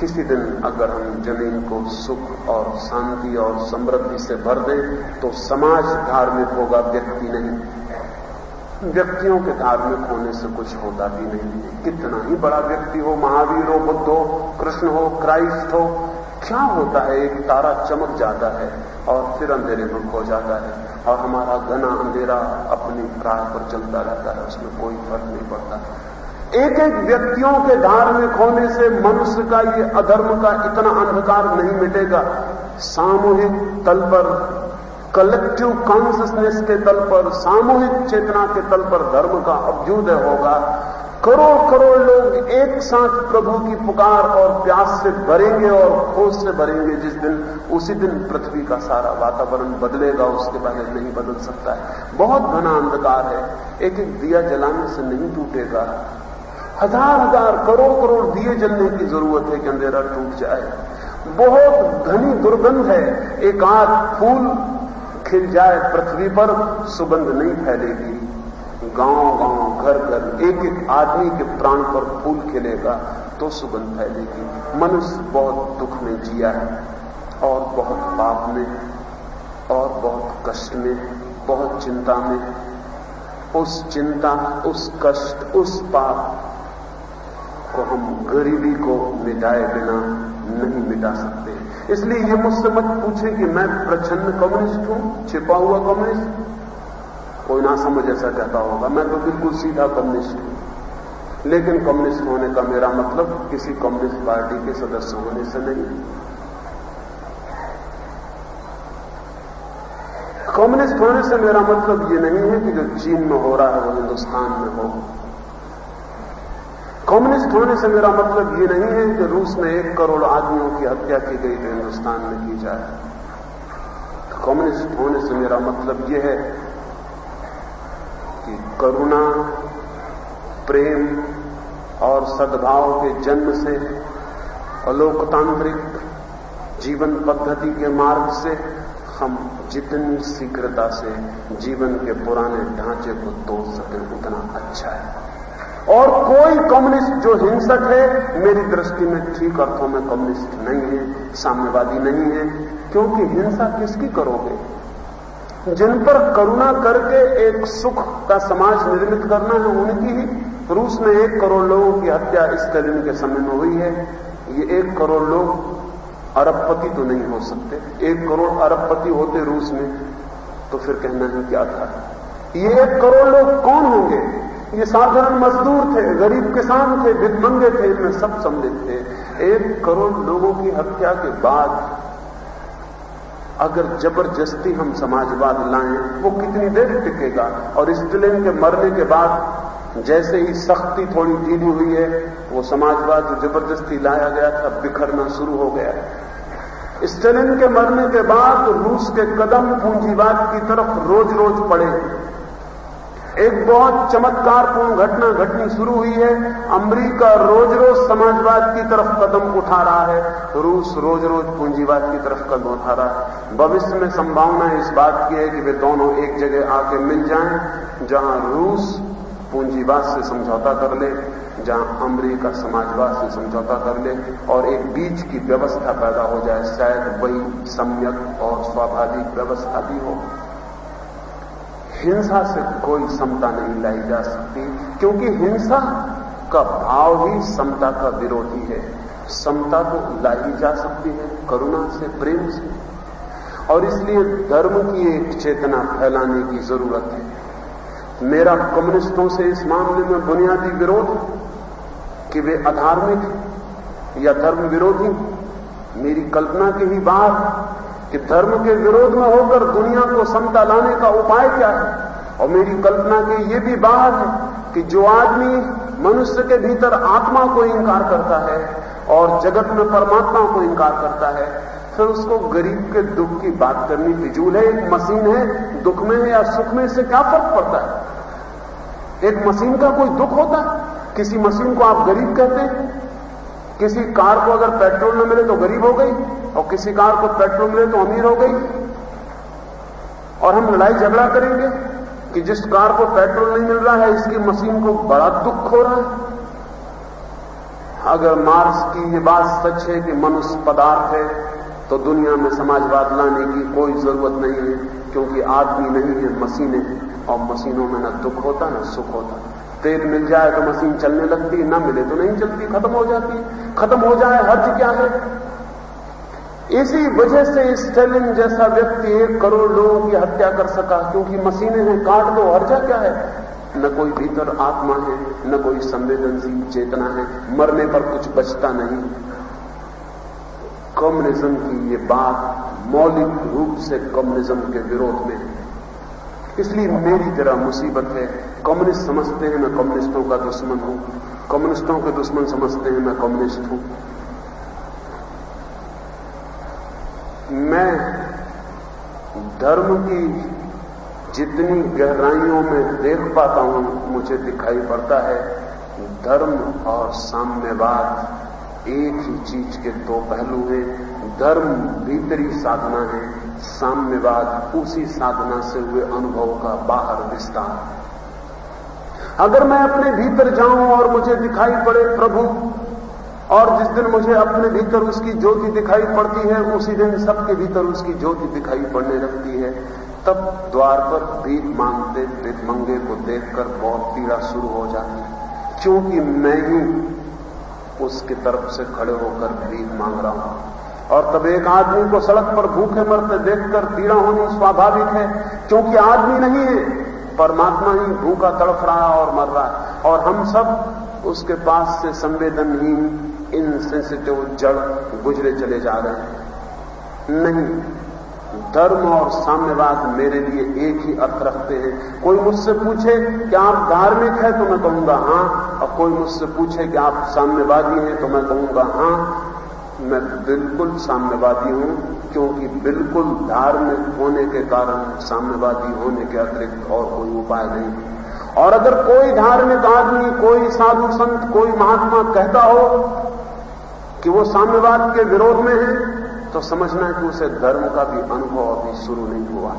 A: किसी दिन अगर हम जमीन को सुख और शांति और समृद्धि से भर दें तो समाज धार्मिक होगा, व्यक्ति नहीं। व्यक्तियों के धार्मिक होने से कुछ होता भी नहीं है। कितना ही बड़ा व्यक्ति हो, महावीर हो, बुद्ध हो, कृष्ण हो, क्राइस्ट हो, क्या होता है? एक तारा चमक जाता है और फिर अंधेरे में खो जाता है, और हमारा घना अंधेरा अपनी राह पर चलता रहता है, उसमें कोई फर्क नहीं पड़ता। एक एक व्यक्तियों के धार्मिक होने से मनुष्य का ये अधर्म का इतना अंधकार नहीं मिटेगा। सामूहिक तल पर, कलेक्टिव कॉन्शियसनेस के तल पर, सामूहिक चेतना के तल पर धर्म का अभ्युदय होगा। करोड़ करोड़ लोग एक साथ प्रभु की पुकार और प्यास से भरेंगे और खोज से भरेंगे। जिस दिन, उसी दिन पृथ्वी का सारा वातावरण बदलेगा, उसके पहले नहीं बदल सकता है। बहुत घना अंधकार है, एक एक दिया जलाने से नहीं टूटेगा। हजार हजार करोड़ करोड़ दिए जलने की जरूरत है कि अंधेरा टूट जाए। बहुत घनी दुर्गंध है, एक आध फूल खिल जाए पृथ्वी पर, सुगंध नहीं फैलेगी। गांव गांव, घर घर, एक एक आदमी के प्राण पर फूल खिलेगा तो सुगंध फैलेगी। मनुष्य बहुत दुख में जिया है, और बहुत पाप में, और बहुत कष्ट में, बहुत चिंता में, उस चिंता, उस कष्ट, उस पाप को हम गरीबी को मिटाए बिना नहीं मिटा सकते। इसलिए ये मुझसे मत पूछे कि मैं प्रच्छन्न कम्युनिस्ट हूं, छिपा हुआ कम्युनिस्ट। कोई ना समझ ऐसा कहता होगा, मैं तो बिल्कुल सीधा कम्युनिस्ट हूं। लेकिन कम्युनिस्ट होने का मेरा मतलब किसी कम्युनिस्ट पार्टी के सदस्य होने से नहीं। कम्युनिस्ट होने से मेरा मतलब ये नहीं है कि जो चीन में हो रहा है वो हिंदुस्तान में हो। कम्युनिस्ट होने से मेरा मतलब ये नहीं है कि रूस में 1 करोड़ आदमियों की हत्या की गई तो हिंदुस्तान में की जाए। कम्युनिस्ट होने से मेरा मतलब ये है कि करुणा, प्रेम और सद्भाव के जन्म से और लोकतांत्रिक जीवन पद्धति के मार्ग से हम जितनी शीघ्रता से जीवन के पुराने ढांचे को तोड़ सकें उतना अच्छा है। और कोई कम्युनिस्ट जो हिंसक है मेरी दृष्टि में ठीक अर्थों में कम्युनिस्ट नहीं है, साम्यवादी नहीं है। क्योंकि हिंसा किसकी करोगे? जिन पर करुणा करके एक सुख का समाज निर्मित करना है उनकी ही। रूस में 1 करोड़ लोगों की हत्या स्टालिन के समय में हुई है। ये 1 करोड़ लोग अरबपति तो नहीं हो सकते। 1 करोड़ अरबपति होते रूस में तो फिर कहना ही क्या था। ये 1 करोड़ लोग कौन होंगे? ये साधारण मजदूर थे, गरीब किसान थे, भिखमंगे थे, इनमें सब सम्मिलित थे। 1 करोड़ लोगों की हत्या के बाद अगर जबरदस्ती हम समाजवाद लाएं वो कितनी देर टिकेगा? और स्टालिन के मरने के बाद जैसे ही सख्ती थोड़ी ढीली हुई है वो समाजवाद जो जबरदस्ती लाया गया था बिखरना शुरू हो गया। स्टालिन के मरने के बाद रूस के कदम पूंजीवाद की तरफ रोज रोज पड़े। एक बहुत चमत्कारपूर्ण घटना घटनी शुरू हुई है। अमेरिका रोज रोज समाजवाद की तरफ कदम उठा रहा है, रूस रोज रोज पूंजीवाद की तरफ कदम उठा रहा है। भविष्य में संभावना इस बात की है कि वे दोनों एक जगह आके मिल जाएं, जहां रूस पूंजीवाद से समझौता कर ले, जहां अमेरिका समाजवाद से समझौता कर ले और एक बीच की व्यवस्था पैदा हो जाए। शायद वही सम्यक और स्वाभाविक व्यवस्था भी हो। हिंसा से कोई समता नहीं लाई जा सकती, क्योंकि हिंसा का भाव ही समता का विरोधी है। समता तो लाई जा सकती है करुणा से, प्रेम से। और इसलिए धर्म की एक चेतना फैलाने की जरूरत है। मेरा कम्युनिस्टों से इस मामले में बुनियादी विरोध कि वे अधार्मिक या धर्म विरोधी। मेरी कल्पना के ही बाहर कि धर्म के विरोध में होकर दुनिया को समता लाने का उपाय क्या है। और मेरी कल्पना के ये भी बात है कि जो आदमी मनुष्य के भीतर आत्मा को इंकार करता है और जगत में परमात्मा को इंकार करता है, फिर उसको गरीब के दुख की बात करनी फिजूल है। एक मशीन है, दुख में है या सुख में इससे क्या फर्क पड़ता है? एक मशीन का कोई दुख होता है? किसी मशीन को आप गरीब कहते हैं? किसी कार को अगर पेट्रोल न मिले तो गरीब हो गई और किसी कार को पेट्रोल मिले तो अमीर हो गई। और हम लड़ाई झगड़ा करेंगे कि जिस कार को पेट्रोल नहीं मिल रहा है इसकी मशीन को बड़ा दुख हो रहा है। अगर मार्क्स की ये बात सच है कि मनुष्य पदार्थ है तो दुनिया में समाजवाद लाने की कोई जरूरत नहीं है, क्योंकि आदमी नहीं है, मशीनें। और मशीनों में न दुख होता न सुख होता। तेल मिल जाए तो मशीन चलने लगती, न मिले तो नहीं चलती, खत्म हो जाती। खत्म हो जाए हर्ज क्या है? इसी वजह से स्टालिन जैसा व्यक्ति 1 करोड़ लोगों की हत्या कर सका, क्योंकि मशीनें हैं, काट दो, हर्जा क्या है? न कोई भीतर आत्मा है, न कोई संवेदनशील चेतना है, मरने पर कुछ बचता नहीं। कम्युनिज्म की ये बात मौलिक रूप से कम्युनिज्म के विरोध में है। इसलिए मेरी जरा मुसीबत है। कम्युनिस्ट समझते हैं मैं कम्युनिस्टों का दुश्मन हूं, कम्युनिस्टों के दुश्मन समझते हैं मैं कम्युनिस्ट हूं। मैं धर्म की जितनी गहराइयों में देख पाता हूं मुझे दिखाई पड़ता है धर्म और साम्यवाद एक ही चीज के 2 पहलू हैं। धर्म भीतरी साधना है, साम्यवाद उसी साधना से हुए अनुभव का बाहर विस्तार। अगर मैं अपने भीतर जाऊं और मुझे दिखाई पड़े प्रभु, और जिस दिन मुझे अपने भीतर उसकी ज्योति दिखाई पड़ती है उसी दिन सबके भीतर उसकी ज्योति दिखाई पड़ने लगती है, तब द्वार पर भीख मांगते भिखमंगे को देखकर बहुत पीड़ा शुरू हो जाती, क्योंकि मैं ही उसकी तरफ से खड़े होकर भीख मांग रहा हूं। और तब एक आदमी को सड़क पर भूखे मरते देखकर पीड़ा होनी स्वाभाविक है, क्योंकि आदमी नहीं है, परमात्मा ही भूखा तड़फ रहा है और मर रहा है, और हम सब उसके पास से संवेदनहीन इनसेंसिटिव जड़ गुजरे चले जा रहे हैं। नहीं, धर्म और साम्यवाद मेरे लिए एक ही अर्थ रखते हैं। कोई मुझसे पूछे कि आप धार्मिक हैं तो मैं कहूंगा हां, और कोई मुझसे पूछे कि आप साम्यवादी हैं तो मैं कहूंगा हां। मैं बिल्कुल साम्यवादी हूं, क्योंकि बिल्कुल धार्मिक होने के कारण साम्यवादी होने के अतिरिक्त और कोई उपाय नहीं। और अगर कोई धार्मिक आदमी, कोई साधु संत, कोई महात्मा कहता हो कि वो साम्यवाद के विरोध में है, तो समझना कि उसे धर्म का भी अनुभव अभी शुरू नहीं हुआ,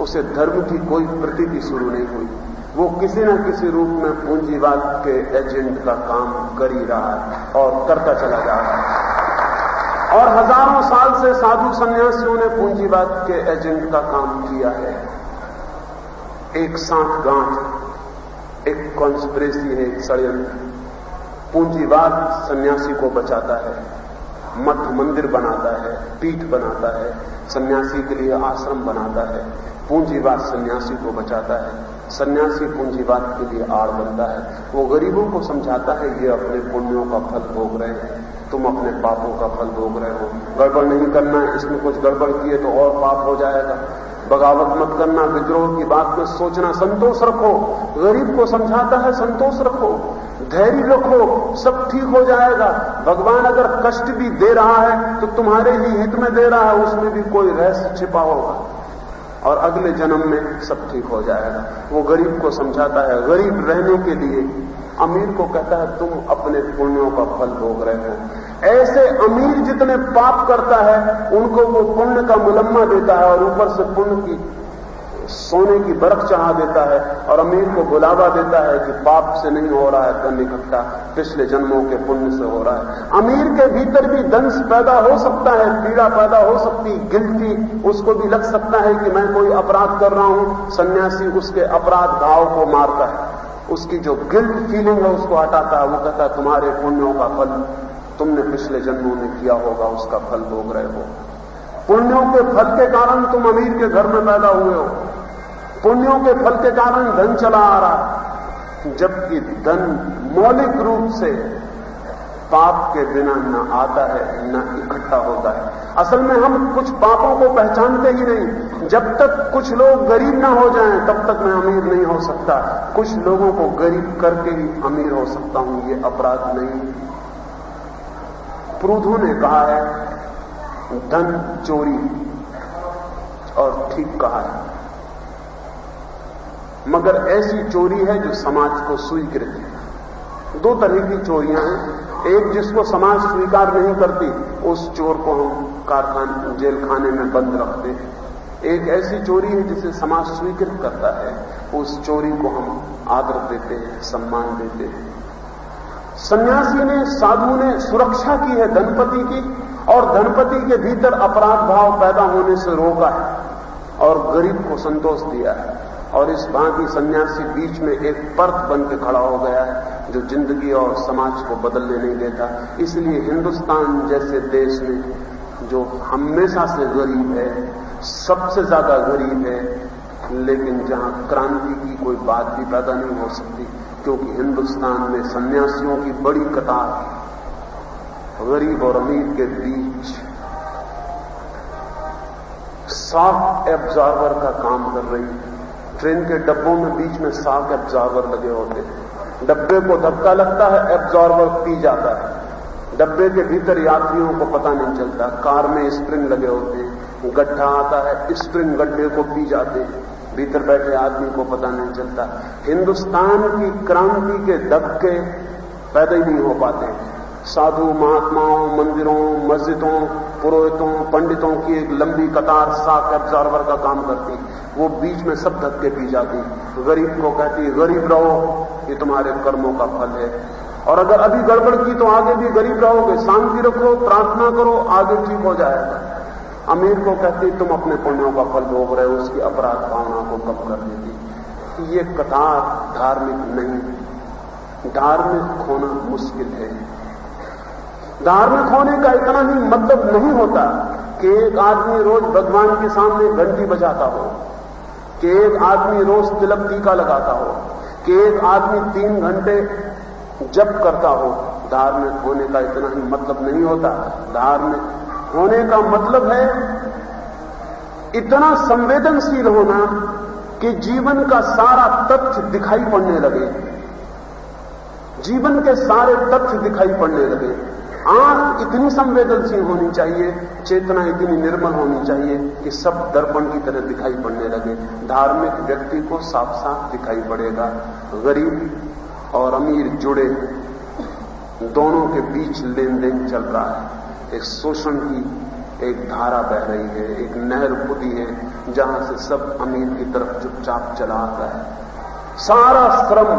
A: उसे धर्म की कोई प्रतीति शुरू नहीं हुई। वो किसी न किसी रूप में पूंजीवाद के एजेंट का काम कर ही रहा है और करता चला जा रहा है। और हजारों साल से साधु सन्यासियों ने पूंजीवाद के एजेंट का काम किया है। एक सांठगांठ, एक कॉन्स्पिरेसी है, एक षड्यंत्र। पूंजीवाद सन्यासी को बचाता है, मठ मंदिर बनाता है, पीठ बनाता है, सन्यासी के लिए आश्रम बनाता है। पूंजीवाद सन्यासी को बचाता है, सन्यासी पूंजीवाद के लिए आड़ बनता है। वो गरीबों को समझाता है ये अपने पुण्यों का फल भोग रहे हैं, तुम अपने पापों का फल भोग रहे हो, गड़बड़ नहीं करना है, इसमें कुछ गड़बड़ किए तो और पाप हो जाएगा, बगावत मत करना, विद्रोह की बात में सोचना, संतोष रखो। गरीब को समझाता है संतोष रखो, धैर्य रखो, सब ठीक हो जाएगा। भगवान अगर कष्ट भी दे रहा है तो तुम्हारे ही हित में दे रहा है, उसमें भी कोई रहस्य छिपा होगा और अगले जन्म में सब ठीक हो जाएगा। वो गरीब को समझाता है। गरीब रहने के लिए अमीर को कहता है तुम अपने पुण्यों का फल भोग रहे हो। ऐसे अमीर जितने पाप करता है उनको वो पुण्य का मुलम्मा देता है और ऊपर से पुण्य की सोने की बरख चढ़ा देता है और अमीर को बुलावा देता है कि पाप से नहीं हो रहा है धन इकट्ठा, पिछले जन्मों के पुण्य से हो रहा है। अमीर के भीतर भी दंश पैदा हो सकता है, पीड़ा पैदा हो सकती, गिल्टी, उसको भी लग सकता है कि मैं कोई अपराध कर रहा हूं। सन्यासी उसके अपराध भाव को मारता है, उसकी जो गिल्ट फीलिंग है उसको हटाता है। वो कहता है तुम्हारे पुण्यों का फल तुमने पिछले जन्मों में किया होगा, उसका फल भोग रहे हो। पुण्यों के फल के कारण तुम अमीर के घर में पैदा हुए हो, पुण्यों के फल के कारण धन चला आ रहा, जबकि धन मौलिक रूप से पाप के बिना न आता है न इकट्ठा होता है। असल में हम कुछ पापों को पहचानते ही नहीं। जब तक कुछ लोग गरीब ना हो जाएं तब तक मैं अमीर नहीं हो सकता। कुछ लोगों को गरीब करके ही अमीर हो सकता हूं, ये अपराध नहीं। प्रूधो ने कहा है धन चोरी, और ठीक कहा है, मगर ऐसी चोरी है जो समाज को स्वीकृत है। दो तरह की चोरियां हैं। एक जिसको समाज स्वीकार नहीं करती, उस चोर को हम कारखाने जेल खाने में बंद रखते हैं। एक ऐसी चोरी है जिसे समाज स्वीकृत करता है, उस चोरी को हम आदर देते हैं, सम्मान देते हैं। सन्यासी ने, साधु ने सुरक्षा की है धनपति की, और धनपति के भीतर अपराध भाव पैदा होने से रोका है और गरीब को संतोष दिया है। और इस भांति सन्यासी बीच में एक पर्त बन के खड़ा हो गया है जो जिंदगी और समाज को बदलने नहीं देता। इसलिए हिंदुस्तान जैसे देश में जो हमेशा से गरीब है, सबसे ज्यादा गरीब है, लेकिन जहां क्रांति की कोई बात भी पैदा नहीं हो सकती, क्योंकि हिंदुस्तान में सन्यासियों की बड़ी कतार गरीब और अमीर के बीच शॉक एब्जॉर्बर का काम कर रही है। ट्रेन के डब्बों में बीच में शॉक एब्जॉर्बर लगे होते हैं। डब्बे को धक्का लगता है, एब्जॉर्बर पी जाता है। डब्बे के भीतर यात्रियों को पता नहीं चलता। कार में स्प्रिंग लगे होते हैं, गड्ढा आता है, स्प्रिंग गड्ढे को पी जाते हैं, भीतर बैठे आदमी को पता नहीं चलता। हिंदुस्तान की क्रांति के धक्के पैदा ही नहीं हो पाते। साधु महात्माओं, मंदिरों, मस्जिदों, पुरोहितों, पंडितों की एक लंबी कतार शॉक एब्जॉर्बर का काम करती, वो बीच में सब धक्के पी जाती। गरीब को कहती गरीब रहो, ये तुम्हारे कर्मों का फल है, और अगर अभी गड़बड़ की तो आगे भी गरीब रहोगे, शांति रखो, प्रार्थना करो, आगे ठीक हो जाएगा। अमीर को कहती तुम अपने पुण्यों का फल भोग रहे हो, उसकी अपराध भावना को कम कर देती। ये कतार धार्मिक नहीं। धार्मिक होना मुश्किल है। धार्मिक होने का इतना ही मतलब नहीं होता कि एक आदमी रोज भगवान के सामने घंटी बजाता हो, कि एक आदमी रोज तिलक टीका लगाता हो, कि एक आदमी 3 घंटे जप करता हो। धार्मिक होने का इतना ही मतलब नहीं होता। धार्मिक होने का मतलब है इतना संवेदनशील होना कि जीवन का सारा तथ्य दिखाई पड़ने लगे, जीवन के सारे तथ्य दिखाई पड़ने लगे। आंख इतनी संवेदनशील होनी चाहिए, चेतना इतनी निर्मल होनी चाहिए कि सब दर्पण की तरह दिखाई पड़ने लगे। धार्मिक व्यक्ति को साफ साफ दिखाई पड़ेगा। गरीब और अमीर जुड़े, दोनों के बीच लेन देन चल रहा है। एक शोषण की एक धारा बह रही है, एक नहर खुदी है जहां से सब अमीर की तरफ चुपचाप चला आता है। सारा श्रम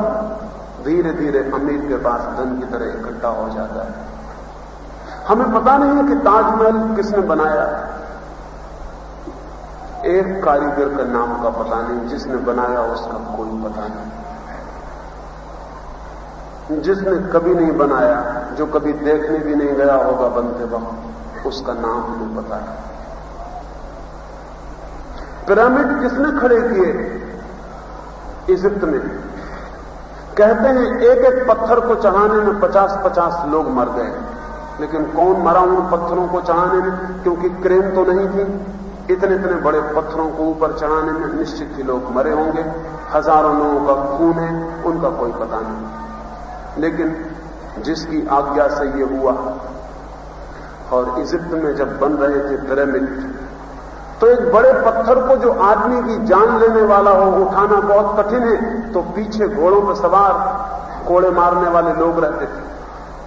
A: धीरे धीरे अमीर के पास धन की तरह इकट्ठा हो जाता है। हमें पता नहीं है कि ताजमहल किसने बनाया। एक कारीगर का नाम का पता नहीं, जिसने बनाया उसका कोई पता नहीं। जिसने कभी नहीं बनाया, जो कभी देखने भी नहीं गया होगा बनते वक्त, उसका नाम हमें पता है। पिरामिड किसने खड़े किए इजिप्ट में? कहते हैं एक एक पत्थर को चढ़ाने में 50-50 लोग मर गए। लेकिन कौन मरा उन पत्थरों को चढ़ाने में? क्योंकि क्रेन तो नहीं थी। इतने इतने बड़े पत्थरों को ऊपर चढ़ाने में निश्चित ही लोग मरे होंगे। हजारों लोगों का खून है, उनका कोई पता नहीं। लेकिन जिसकी आज्ञा से ये हुआ, और इजिप्ट में जब बन रहे थे पिरामिड, तो एक बड़े पत्थर को जो आदमी की जान लेने वाला हो उठाना बहुत कठिन है, तो पीछे घोड़ों पर सवार कोड़े मारने वाले लोग रहते थे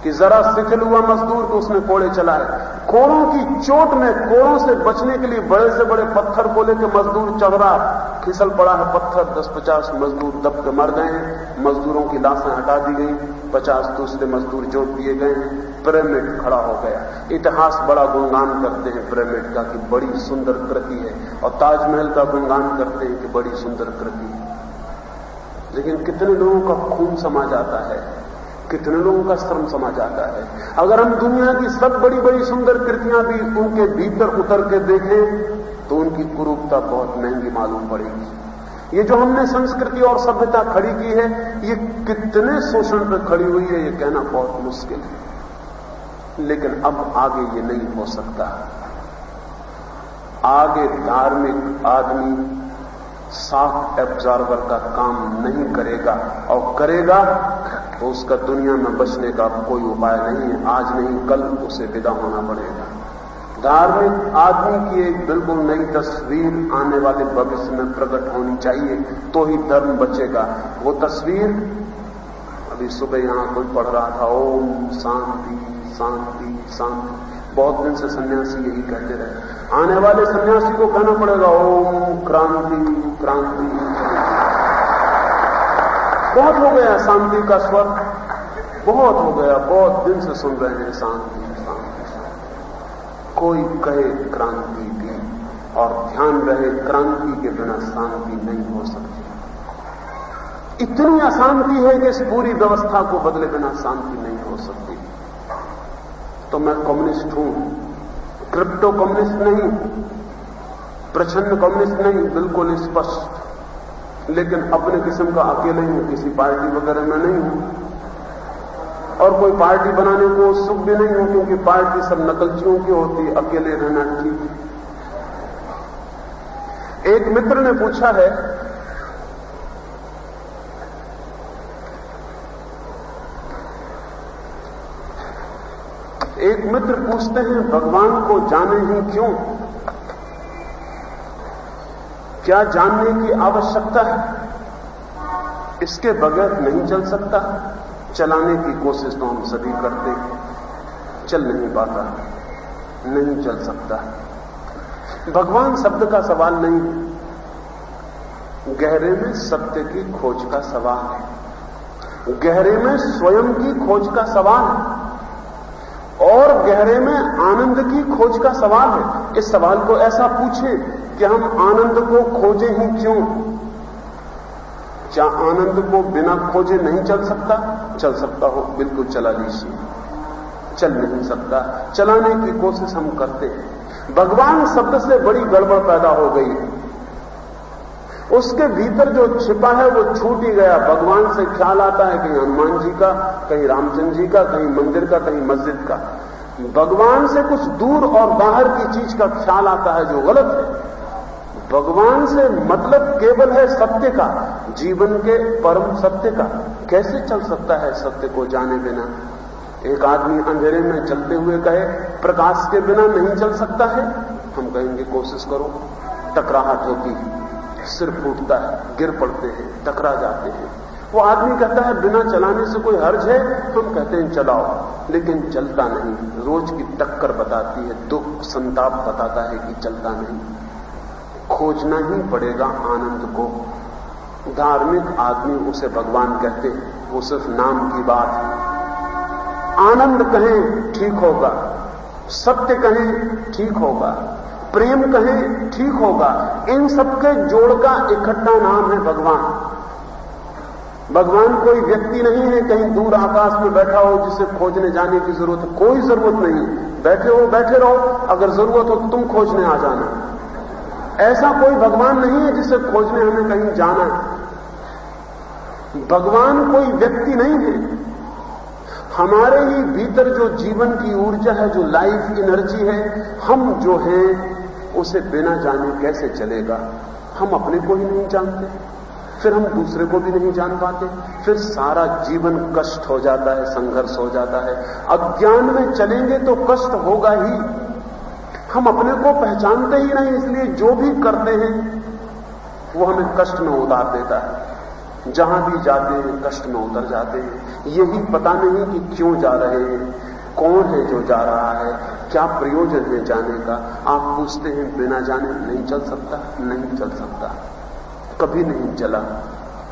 A: कि जरा शिथिल हुआ मजदूर तो उसने कोड़े चलाए। कोड़ों की चोट में, कोड़ों से बचने के लिए बड़े से बड़े पत्थर को लेकर मजदूर चढ़ रहा, फिसल पड़ा है पत्थर, 10-50 मजदूर दब के मर गए हैं। मजदूरों की लाशें हटा दी गई, 50 दूसरे मजदूर जोड़ दिए गए हैं। पिरामिड खड़ा हो गया। इतिहास बड़ा गुणगान करते हैं पिरामिड का कि बड़ी सुंदर कृति है, और ताजमहल का गुणगान करते हैं कि बड़ी सुंदर कृति है। लेकिन कितने लोगों का खून समा जाता है, कितने लोगों का श्रम समा जाता है। अगर हम दुनिया की सब बड़ी बड़ी सुंदर कृतियां भी उनके भीतर उतर के देखें तो उनकी कुरूपता बहुत महंगी मालूम पड़ेगी। ये जो हमने संस्कृति और सभ्यता खड़ी की है, ये कितने शोषण पर खड़ी हुई है, ये कहना बहुत मुश्किल है। लेकिन अब आगे ये नहीं हो सकता। आगे धार्मिक आदमी शॉक एब्जॉर्बर का काम नहीं करेगा, और करेगा तो उसका दुनिया में बचने का कोई उपाय नहीं है। आज नहीं कल उसे विदा होना पड़ेगा। धार्मिक आदमी की एक बिल्कुल नई तस्वीर आने वाले भविष्य में प्रकट होनी चाहिए, तो ही धर्म बचेगा। वो तस्वीर अभी सुबह यहां कोई पढ़ रहा था, ओम शांति शांति शांति। बहुत दिन से सन्यासी यही कहते रहे। आने वाले सन्यासी को कहना पड़ेगा ओम क्रांति क्रांति। बहुत हो गया शांति का स्वर, बहुत हो गया, बहुत दिन से सुन रहे हैं शांति शांति। कोई कहे क्रांति की, और ध्यान रहे क्रांति के बिना शांति नहीं हो सकती। इतनी अशांति है कि इस पूरी व्यवस्था को बदले बिना शांति नहीं हो सकती। तो मैं कम्युनिस्ट हूं, क्रिप्टो कम्युनिस्ट नहीं, प्रछन्न कम्युनिस्ट नहीं, बिल्कुल स्पष्ट। लेकिन अपने किस्म का अकेले ही हूं, किसी पार्टी वगैरह में नहीं हूं, और कोई पार्टी बनाने को उत्सुक भी नहीं हूं, क्योंकि पार्टी सब नकलचियों की होती, अकेले रहना ठीक। एक मित्र ने पूछा है, एक मित्र पूछते हैं भगवान को जाने ही क्यों? क्या जानने की आवश्यकता है? इसके बगैर नहीं चल सकता। चलाने की कोशिश तो हम सभी करते हैं, चल नहीं पाता, नहीं चल सकता। भगवान शब्द का सवाल नहीं है, गहरे में सत्य की खोज का सवाल है, गहरे में स्वयं की खोज का सवाल है। और गहरे में आनंद की खोज का सवाल है। इस सवाल को ऐसा पूछें कि हम आनंद को खोजें ही क्यों? क्या आनंद को बिना खोजे नहीं चल सकता? चल सकता हो, बिल्कुल चला लीजिए। चल नहीं सकता, चलाने की कोशिश हम करते हैं। भगवान शब्द से बड़ी गड़बड़ पैदा हो गई है। उसके भीतर जो छिपा है वो छूट ही गया। भगवान से ख्याल आता है कहीं हनुमान जी का, कहीं रामचंद्र जी का, कहीं मंदिर का, कहीं मस्जिद का। भगवान से कुछ दूर और बाहर की चीज का ख्याल आता है जो गलत है। भगवान से मतलब केवल है सत्य का, जीवन के परम सत्य का। कैसे चल सकता है सत्य को जाने बिना? एक आदमी अंधेरे में चलते हुए कहे प्रकाश के बिना नहीं चल सकता है, हम कहेंगे कोशिश करो। टकराहट होती है, सिर फूटता है, गिर पड़ते हैं, टकरा जाते हैं। वो आदमी कहता है बिना चलाने से कोई हर्ज है, हम कहते हैं चलाओ, लेकिन चलता नहीं। रोज की टक्कर बताती है, दुख संताप बताता है कि चलता नहीं। खोजना ही पड़ेगा आनंद को। धार्मिक आदमी उसे भगवान कहते हैं, वो सिर्फ नाम की बात है। आनंद कहें ठीक होगा, सत्य कहें ठीक होगा, प्रेम कहें ठीक होगा। इन सबके जोड़ का इकट्ठा नाम है भगवान। भगवान कोई व्यक्ति नहीं है कहीं दूर आकाश में बैठा हो जिसे खोजने जाने की जरूरत है। कोई जरूरत नहीं, बैठे हो बैठे रहो, अगर जरूरत हो तो तुम खोजने आ जाना। ऐसा कोई भगवान नहीं है जिसे खोजने हमें कहीं जाना है। भगवान कोई व्यक्ति नहीं है। हमारे ही भीतर जो जीवन की ऊर्जा है, जो लाइफ एनर्जी है, हम जो हैं उसे बिना जाने कैसे चलेगा? हम अपने को ही नहीं जानते, फिर हम दूसरे को भी नहीं जान पाते, फिर सारा जीवन कष्ट हो जाता है, संघर्ष हो जाता है। अज्ञान में चलेंगे तो कष्ट होगा ही। हम अपने को पहचानते ही नहीं, इसलिए जो भी करते हैं वो हमें कष्ट में उतार देता है। जहां भी जाते हैं कष्ट में उतर जाते हैं। यही पता नहीं कि क्यों जा रहे हैं, कौन है जो जा रहा है, क्या प्रयोजन है जाने का। आप पूछते हैं बिना जाने नहीं चल सकता? नहीं चल सकता, कभी नहीं चला।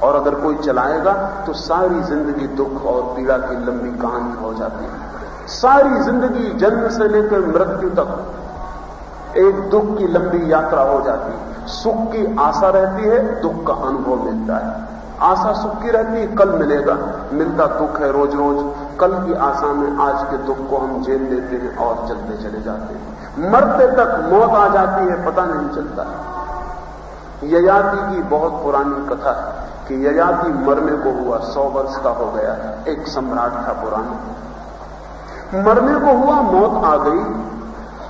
A: और अगर कोई चलाएगा तो सारी जिंदगी दुख और पीड़ा की लंबी कहानी हो जाती है। सारी जिंदगी जन्म से लेकर मृत्यु तक एक दुख की लंबी यात्रा हो जाती है। सुख की आशा रहती है, दुख का अनुभव मिलता है। आशा सुख की रहती है, कल मिलेगा, मिलता दुख है रोज रोज। कल की आशा में आज के दुख को हम झेल लेते हैं और चलते चले जाते हैं। मरते तक मौत आ जाती है, पता नहीं चलता। ययाति की बहुत पुरानी कथा है कि ययाति मरने को हुआ, 100 वर्ष का हो गया। एक सम्राट था पुराना, मरने को हुआ, मौत आ गई।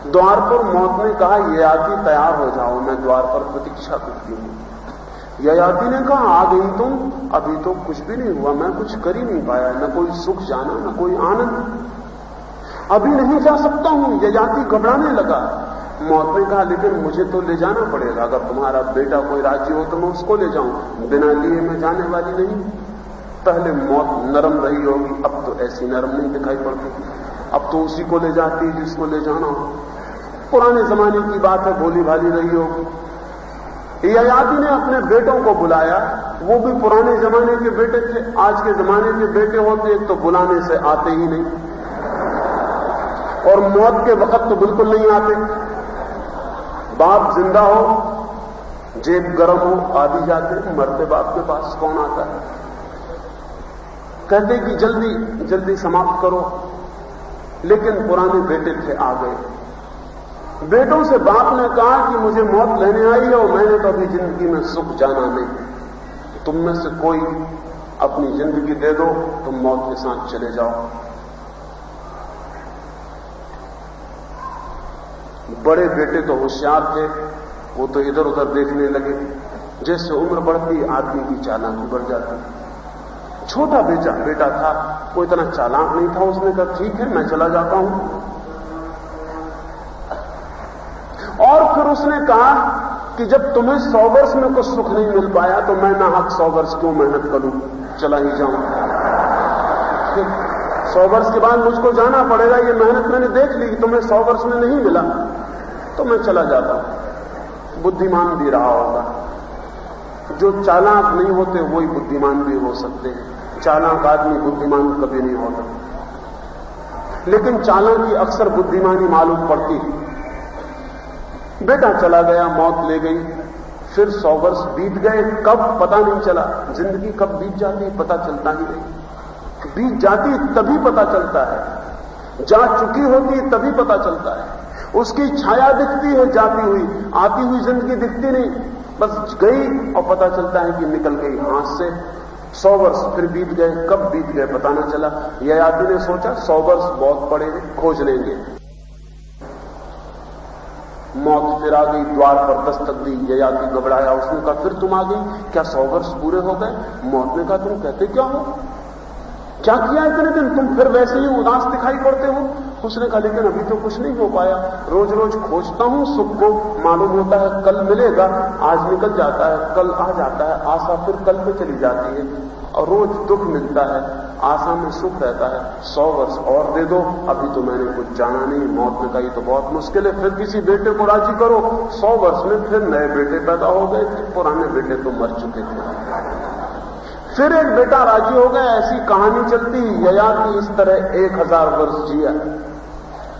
A: द्वार पर मौत ने कहा ययाति तैयार हो जाओ, मैं द्वार पर प्रतीक्षा करती हूं। ययाति ने कहा आ गई तुम, अभी तो कुछ भी नहीं हुआ, मैं कुछ कर ही नहीं पाया, न कोई सुख जाना न कोई आनंद, अभी नहीं जा सकता हूं। ययाति घबराने लगा। मौत ने कहा लेकिन मुझे तो ले जाना पड़ेगा, अगर तुम्हारा बेटा कोई राज्य हो तो मैं उसको ले जाऊं, बिना लिए मैं जाने वाली नहीं। पहले मौत नरम रही होगी, अब तो ऐसी नरम नहीं दिखाई पड़ती, अब तो उसी को ले जाती है जिसको ले जाना हो। पुराने जमाने की बात है, भोली भाली रही होगी। ययाति ने अपने बेटों को बुलाया, वो भी पुराने जमाने के बेटे थे। आज के जमाने के बेटे होते एक तो बुलाने से आते ही नहीं, और मौत के वक्त तो बिल्कुल नहीं आते। बाप जिंदा हो, जेब गर्म हो, आ भी जाते। मरते बाप के पास कौन आता है? कहते कि जल्दी जल्दी समाप्त करो, लेकिन पुराने बेटे थे, आ गए। बेटों से बाप ने कहा कि मुझे मौत लेने आई है और मैंने तो अभी जिंदगी में सुख जाना नहीं, तुम में से कोई अपनी जिंदगी दे दो, तुम मौत के साथ चले जाओ। बड़े बेटे तो होशियार थे, वो तो इधर उधर देखने लगे। जैसे उम्र बढ़ती आदमी की चालाकी बढ़ जाती। छोटा बेटा था, वो इतना चालाक नहीं था। उसने कहा ठीक है मैं चला जाता हूं। और फिर उसने कहा कि जब तुम्हें 100 वर्ष में कुछ सुख नहीं मिल पाया तो मैं नाहक 100 वर्ष क्यों मेहनत करूं, चला ही जाऊं। 100 वर्ष के बाद मुझको जाना पड़ेगा, ये मेहनत मैंने देख ली कि तुम्हें 100 वर्ष में नहीं मिला तो मैं चला जाता हूं। बुद्धिमान भी रहा होगा। जो चालाक नहीं होते वही बुद्धिमान भी हो सकते हैं। चालाक आदमी बुद्धिमान कभी नहीं होता। लेकिन चालाकी अक्सर बुद्धिमानी मालूम पड़ती। बेटा चला गया, मौत ले गई, फिर 100 वर्ष बीत गए, कब पता नहीं चला। जिंदगी कब बीत जाती पता चलता ही नहीं। बीत जाती तभी पता चलता है, जा चुकी होती तभी पता चलता है। उसकी छाया दिखती है जाती हुई, आती हुई जिंदगी दिखती नहीं, बस गई और पता चलता है कि निकल गई हाथ से। 100 वर्ष फिर बीत गए, कब बीत गए पता न चला। ययाति ने सोचा 100 वर्ष बहुत पड़े हैं, खोज लेंगे। मौत फिर आ गई, द्वार पर दस्तक दी। ययाति घबराया, उसने कहा फिर तुम आ गई, क्या 100 वर्ष पूरे हो गए? मौत ने कहा तुम कहते क्या हो, क्या किया इतने दिन, तुम फिर वैसे ही उदास दिखाई पड़ते हो। उसने कहा लेकिन अभी तो कुछ नहीं हो पाया, रोज रोज खोजता हूं सुख को, मालूम होता है कल मिलेगा, आज निकल जाता है, कल आ जाता है, आशा फिर कल पे चली जाती है, और रोज दुख मिलता है, आशा में सुख रहता है। 100 वर्ष और दे दो, अभी तो मैंने कुछ जाना नहीं। मौत ने कहा ये तो बहुत मुश्किल है, फिर किसी बेटे को राजी करो। 100 वर्ष में फिर नए बेटे पैदा हो गए थे, पुराने बेटे तो मर चुके थे। फिर एक बेटा राजी हो गया। ऐसी कहानी चलती। ययाति इस तरह 1000 वर्ष जिया,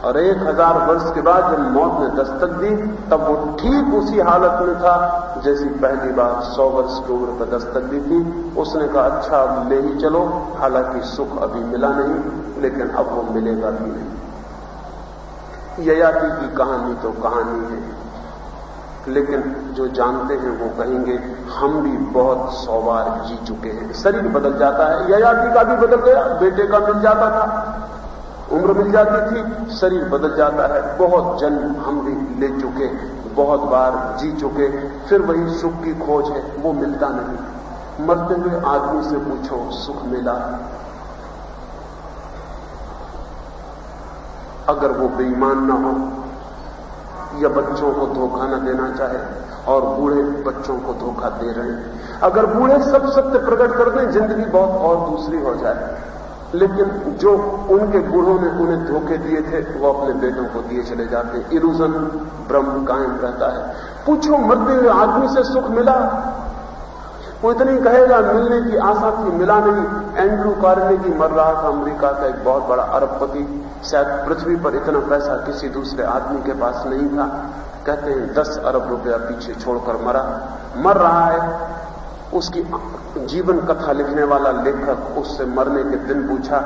A: और 1000 वर्ष के बाद जब मौत ने दस्तक दी, तब वो ठीक उसी हालत में था जैसी पहली बार 100 वर्ष की उम्र पर दस्तक दी थी। उसने कहा अच्छा अब ले ही चलो, हालांकि सुख अभी मिला नहीं, लेकिन अब वो मिलेगा भी नहीं। ययाति की कहानी तो कहानी है, लेकिन जो जानते हैं वो कहेंगे हम भी बहुत 100 बार जी चुके हैं। शरीर बदल जाता है, ययाति का भी बदल गया, बेटे का मिल जाता था, उम्र मिल जाती थी, शरीर बदल जाता है। बहुत जन्म हम भी ले चुके, बहुत बार जी चुके, फिर वही सुख की खोज है, वो मिलता नहीं। मरते हुए आदमी से पूछो सुख मिला? अगर वो बेईमान ना हो या बच्चों को धोखा न देना चाहे, और बूढ़े बच्चों को धोखा दे रहे हैं। अगर बूढ़े सब सत्य प्रकट कर दें, जिंदगी बहुत और दूसरी हो जाए। लेकिन जो उनके बूढ़ों ने उन्हें धोखे दिए थे, वो अपने बेटों को दिए चले जाते हैं। इल्यूजन, भ्रम कायम रहता है। पूछो मरते हुए आदमी से सुख मिला? वो इतनी कहेगा मिलने की आशा थी, मिला नहीं। एंड्रू कार्नेगी मर रहा था, अमेरिका का एक बहुत बड़ा अरबपति, शायद पृथ्वी पर इतना पैसा किसी दूसरे आदमी के पास नहीं था। कहते हैं 10 अरब रुपया पीछे छोड़कर मर रहा है। उसकी जीवन कथा लिखने वाला लेखक उससे मरने के दिन पूछा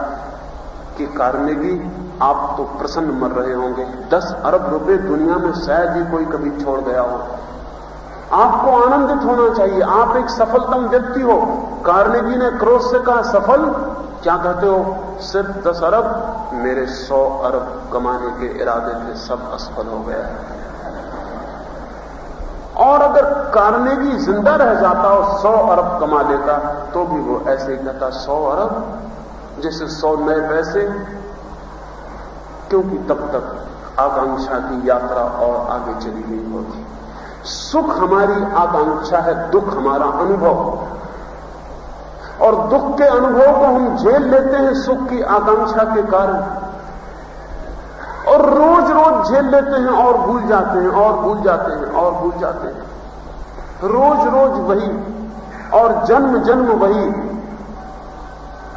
A: कि कार्नेगी आप तो प्रसन्न मर रहे होंगे, 10 अरब रुपए दुनिया में शायद ही कोई कभी छोड़ गया हो, आपको आनंदित होना चाहिए, आप एक सफलतम व्यक्ति हो। कार्नेगी ने क्रोध से कहा सफल? क्या कहते हो, सिर्फ 10 अरब? मेरे 100 अरब कमाने के इरादे थे, सब असफल हो गया है। और अगर कार्नेगी जिंदा रह जाता और 100 अरब कमा लेता, तो भी वो ऐसे ही कहता 100 अरब जैसे 100 नए पैसे, क्योंकि तब तक आकांक्षा की यात्रा और आगे चली गई होती। सुख हमारी आकांक्षा है, दुख हमारा अनुभव, और दुख के अनुभव को हम झेल लेते हैं सुख की आकांक्षा के कारण, और रोज रोज झेल लेते हैं और भूल जाते हैं और भूल जाते हैं और भूल जाते हैं। रोज रोज वही और जन्म जन्म वही।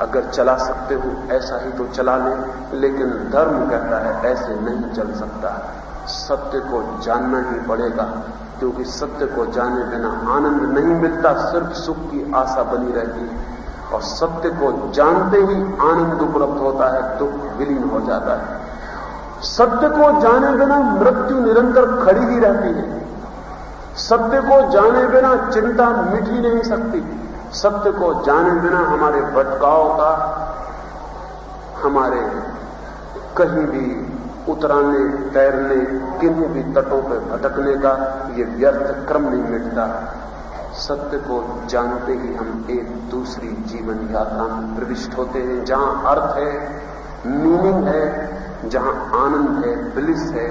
A: अगर चला सकते हो ऐसा ही तो चला लें, लेकिन धर्म कहता है ऐसे नहीं चल सकता। सत्य को जानना ही पड़ेगा, क्योंकि सत्य को जाने बिना आनंद नहीं मिलता, सिर्फ सुख की आशा बनी रहती है। और सत्य को जानते ही आनंद उपलब्ध होता है, दुख विलीन हो जाता है। सत्य को जाने बिना मृत्यु निरंतर खड़ी ही रहती है। सत्य को जाने बिना चिंता मिट ही नहीं सकती। सत्य को जाने बिना हमारे भटकाव का, हमारे कहीं भी उतराने, तैरने, किन्हीं भी तटों पर भटकने का ये व्यर्थ क्रम नहीं मिटता। सत्य को जानते ही हम एक दूसरी जीवन यात्रा में प्रविष्ट होते हैं, जहां अर्थ है, मीनिंग है, जहां आनंद है, ब्लिस है,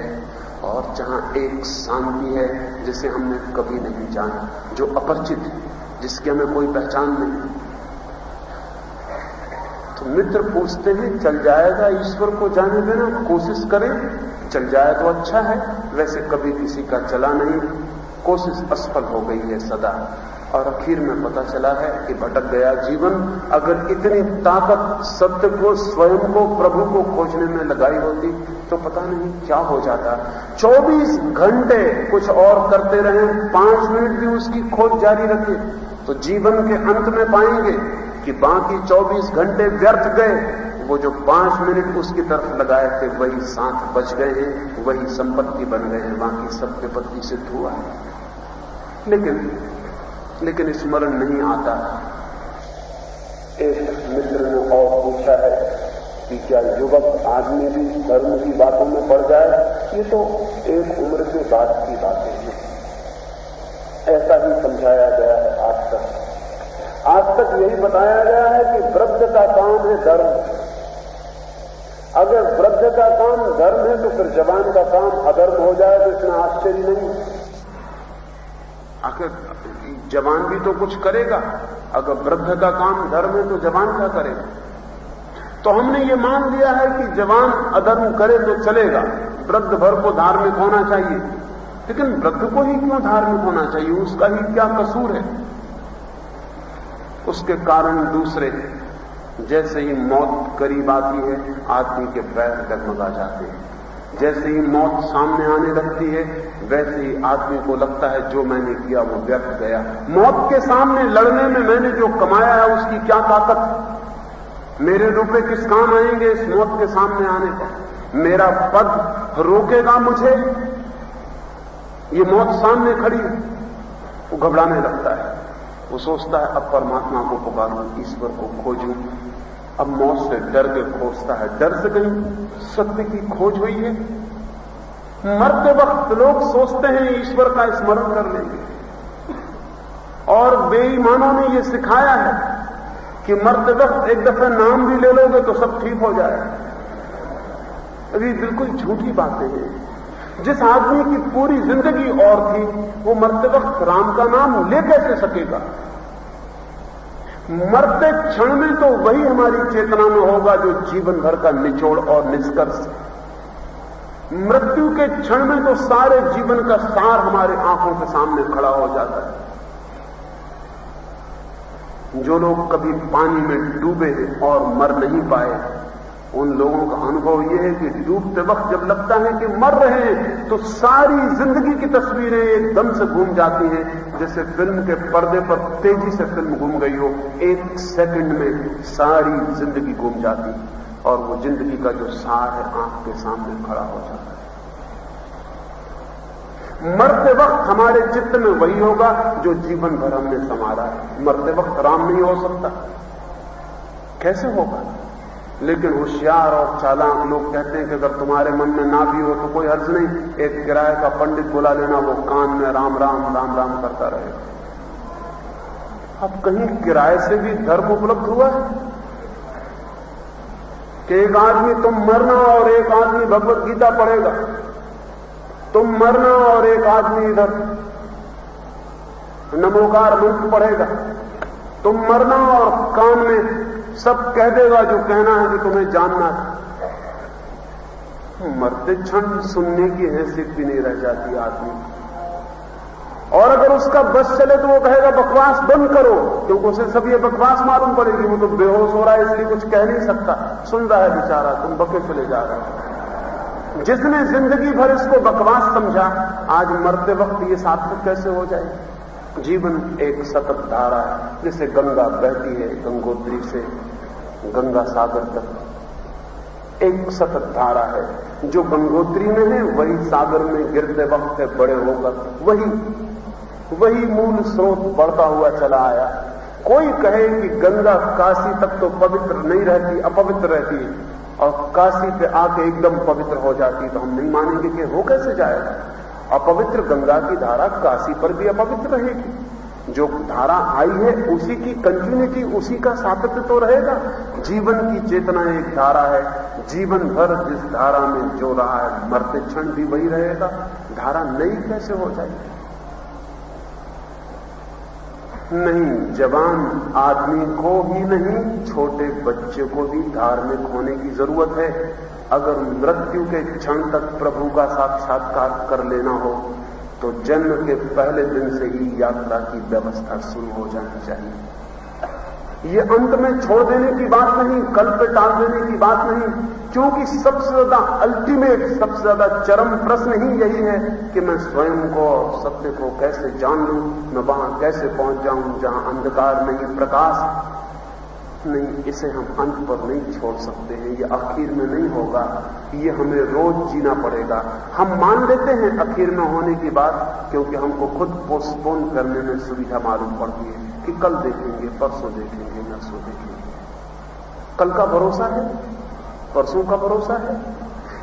A: और जहां एक शांति है जिसे हमने कभी नहीं जाना, जो अपरिचित है, जिसकी हमें कोई पहचान नहीं। तो मित्र पूछते हैं चल जाएगा ईश्वर को जाने देना, कोशिश करें, चल जाए तो अच्छा है। वैसे कभी किसी का चला नहीं, कोशिश असफल हो गई है सदा। और आखिर में पता चला है कि भटक गया जीवन। अगर इतनी ताकत सत्य को, स्वयं को, प्रभु को खोजने में लगाई होती तो पता नहीं क्या हो जाता। 24 घंटे कुछ और करते रहे, 5 मिनट भी उसकी खोज जारी रखे तो जीवन के अंत में पाएंगे कि बाकी 24 घंटे व्यर्थ गए। वो जो 5 मिनट उसकी तरफ लगाए थे वही 7 बच गए हैं, वही संपत्ति बन गए हैं, बाकी सब विपत्ति सिद्ध हुआ है। लेकिन स्मरण नहीं आता। एक मित्र ने और पूछा है कि क्या युवक आदमी भी धर्म की बातों में पड़ जाए? ये तो एक उम्र के बाद की बातें हैं। ऐसा ही समझाया गया है आज तक यही बताया गया है कि वृद्ध का काम है धर्म। अगर वृद्ध का काम धर्म है तो फिर जवान का काम अधर्म हो जाए तो इसमें आश्चर्य नहीं। आखिर जवान भी तो कुछ करेगा। अगर वृद्ध का काम धर्म है तो जवान क्या करेगा? तो हमने ये मान लिया है कि जवान अधर्म करे तो चलेगा, वृद्ध भर को धार्मिक होना चाहिए। लेकिन वृद्ध को ही क्यों धार्मिक होना चाहिए? उसका ही क्या कसूर है? उसके कारण दूसरे। जैसे ही मौत करीब आती है आदमी के पैर डगमगा जाते हैं। जैसे ही मौत सामने आने लगती है वैसे ही आदमी को लगता है जो मैंने किया वो व्यर्थ गया। मौत के सामने लड़ने में मैंने जो कमाया है उसकी क्या ताकत? मेरे रुपए किस काम आएंगे इस मौत के सामने आने पर? मेरा पद रोकेगा मुझे? ये मौत सामने खड़ी है। वो घबराने लगता है। वो सोचता है अब परमात्मा को पुकारूं, ईश्वर को खोजूं। अब मौत से डर के खोजता है। डर से कहीं सत्य की खोज हुई है? मरते वक्त लोग सोचते हैं ईश्वर का स्मरण कर लेंगे, और बेईमानों ने यह सिखाया है कि मरते वक्त एक दफे नाम भी ले लोगे तो सब ठीक हो जाए। अभी बिल्कुल झूठी बातें हैं। जिस आदमी की पूरी जिंदगी और थी वो मरते वक्त राम का नाम ले कैसे सकेगा? मरते क्षण में तो वही हमारी चेतना में होगा जो जीवन भर का निचोड़ और निष्कर्ष। मृत्यु के क्षण में तो सारे जीवन का सार हमारे आंखों के सामने खड़ा हो जाता है। जो लोग कभी पानी में डूबे और मर नहीं पाए उन लोगों का अनुभव यह है कि डूबते वक्त जब लगता है कि मर रहे हैं तो सारी जिंदगी की तस्वीरें एकदम से घूम जाती हैं, जैसे फिल्म के पर्दे पर तेजी से फिल्म घूम गई हो। 1 सेकंड में सारी जिंदगी घूम जाती और वो जिंदगी का जो सार है आंख के सामने खड़ा हो जाता है। मरते वक्त हमारे चित्त में वही होगा जो जीवन भर हमने संवारा है। मरते वक्त राम नहीं हो सकता, कैसे होगा? लेकिन होशियार और चालाक लोग कहते हैं कि अगर तुम्हारे मन में ना भी हो तो कोई हर्ज नहीं, एक किराए का पंडित बुला लेना, वो कान में राम राम राम राम करता रहेगा। अब कहीं किराए से भी धर्म उपलब्ध हुआ है कि एक आदमी तुम मरना और एक आदमी भगवत गीता पढ़ेगा, तुम मरना और एक आदमी इधर नमोकार मंत्र पढ़ेगा, तुम मरना और कान में सब कह देगा जो कहना है कि तुम्हें जानना है। मरते क्षण सुनने की हैसियत भी नहीं रह जाती आदमी। और अगर उसका बस चले तो वो कहेगा बकवास बंद करो, क्योंकि उसे सब ये बकवास मालूम पड़ेगी। वो तो बेहोश हो रहा है इसलिए कुछ कह नहीं सकता, सुन रहा है बेचारा, तुम बके चले जा रहे हो। जिसने जिंदगी भर इसको बकवास समझा आज मरते वक्त ये सार्थक कैसे हो जाए? जीवन एक सतत धारा है, जैसे गंगा बहती है गंगोत्री से गंगा सागर तक। एक सतत धारा है, जो गंगोत्री में है वही सागर में गिरते वक्त है बड़े होकर वही मूल स्रोत बढ़ता हुआ चला आया। कोई कहे कि गंगा काशी तक तो पवित्र नहीं रहती, अपवित्र रहती है, और काशी पे आके एकदम पवित्र हो जाती, तो हम नहीं मानेंगे कि हो कैसे जाएगा। अपवित्र गंगा की धारा काशी पर भी अपवित्र रहेगी। जो धारा आई है उसी की कंटिन्यूटी, उसी का सातत्य तो रहेगा। जीवन की चेतना एक धारा है, जीवन भर जिस धारा में जो रहा है मरते क्षण भी वही रहेगा। धारा नई कैसे हो जाएगी? नहीं, जवान आदमी को ही नहीं, छोटे बच्चे को भी धार्मिक होने की जरूरत है। अगर मृत्यु के क्षण तक प्रभु का साक्षात्कार कर लेना हो तो जन्म के पहले दिन से ही यात्रा की व्यवस्था शुरू हो जानी चाहिए। ये अंत में छोड़ देने की बात नहीं, कल पे टाल देने की बात नहीं, क्योंकि सबसे ज्यादा अल्टीमेट, सबसे ज्यादा चरम प्रश्न ही यही है कि मैं स्वयं को और सत्य को कैसे जान लूं, मैं वहां कैसे पहुंच जाऊं जहां अंधकार नहीं, प्रकाश नहीं। इसे हम अंत पर नहीं छोड़ सकते हैं, ये आखिर में नहीं होगा, ये हमें रोज जीना पड़ेगा। हम मान लेते हैं आखिर में होने की बात, क्योंकि हमको खुद पोस्टपोन करने में सुविधा मालूम पड़ती है कि कल देखेंगे, परसों देखेंगे, नरसों देखेंगे। कल का भरोसा है, परसों का भरोसा है,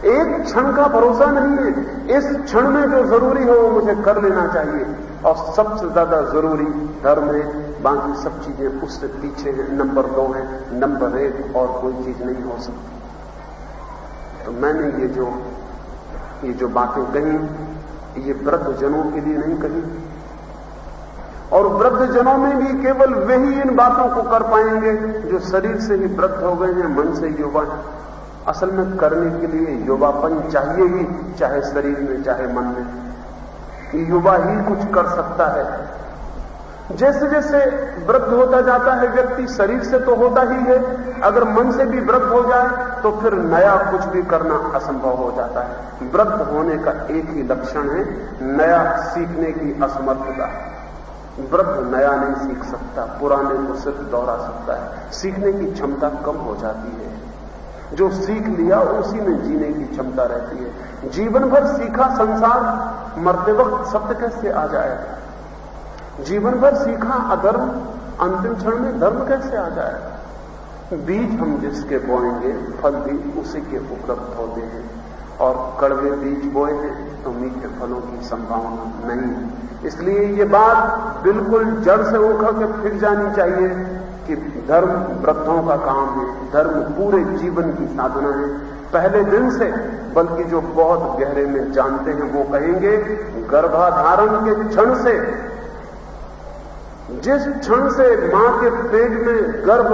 A: एक क्षण का भरोसा नहीं है। इस क्षण में जो जरूरी है वो मुझे कर लेना चाहिए, और सबसे ज्यादा जरूरी धर्म है, बाकी सब चीजें उससे पीछे हैं, नंबर 2 है, नंबर 1 और कोई चीज नहीं हो सकती। तो मैंने ये जो बातें कही, ये वृद्धजनों के लिए नहीं कही, और वृद्धजनों में भी केवल वही इन बातों को कर पाएंगे जो शरीर से ही वृद्ध हो गए हैं, मन से युवा। असल में करने के लिए युवापन चाहिए ही, चाहे शरीर में चाहे मन में। युवा ही कुछ कर सकता है। जैसे जैसे वृद्ध होता जाता है व्यक्ति, शरीर से तो होता ही है, अगर मन से भी वृद्ध हो जाए तो फिर नया कुछ भी करना असंभव हो जाता है। वृद्ध होने का एक ही लक्षण है, नया सीखने की असमर्थता। वृद्ध नया नहीं सीख सकता, पुराने को सिर्फ दोहरा सकता है। सीखने की क्षमता कम हो जाती है। जो सीख लिया उसी में जीने की क्षमता रहती है। जीवन भर सीखा संसार, मरते वक्त सत्य कैसे आ जाएगा? जीवन भर सीखा अधर्म, अंतिम क्षण में धर्म कैसे आ जाएगा? बीज हम जिसके बोएंगे, फल भी उसी के उपलब्ध होते हैं, और कड़वे बीज बोए हैं तो मीठे फलों की संभावना नहीं। इसलिए ये बात बिल्कुल जड़ से उखड़ के फिर जानी चाहिए कि धर्म वृद्धों का काम है, धर्म पूरे जीवन की साधना है। पहले दिन से, बल्कि जो बहुत गहरे में जानते हैं वो कहेंगे, गर्भाधारण के क्षण से, जिस क्षण से मां के पेट में गर्भ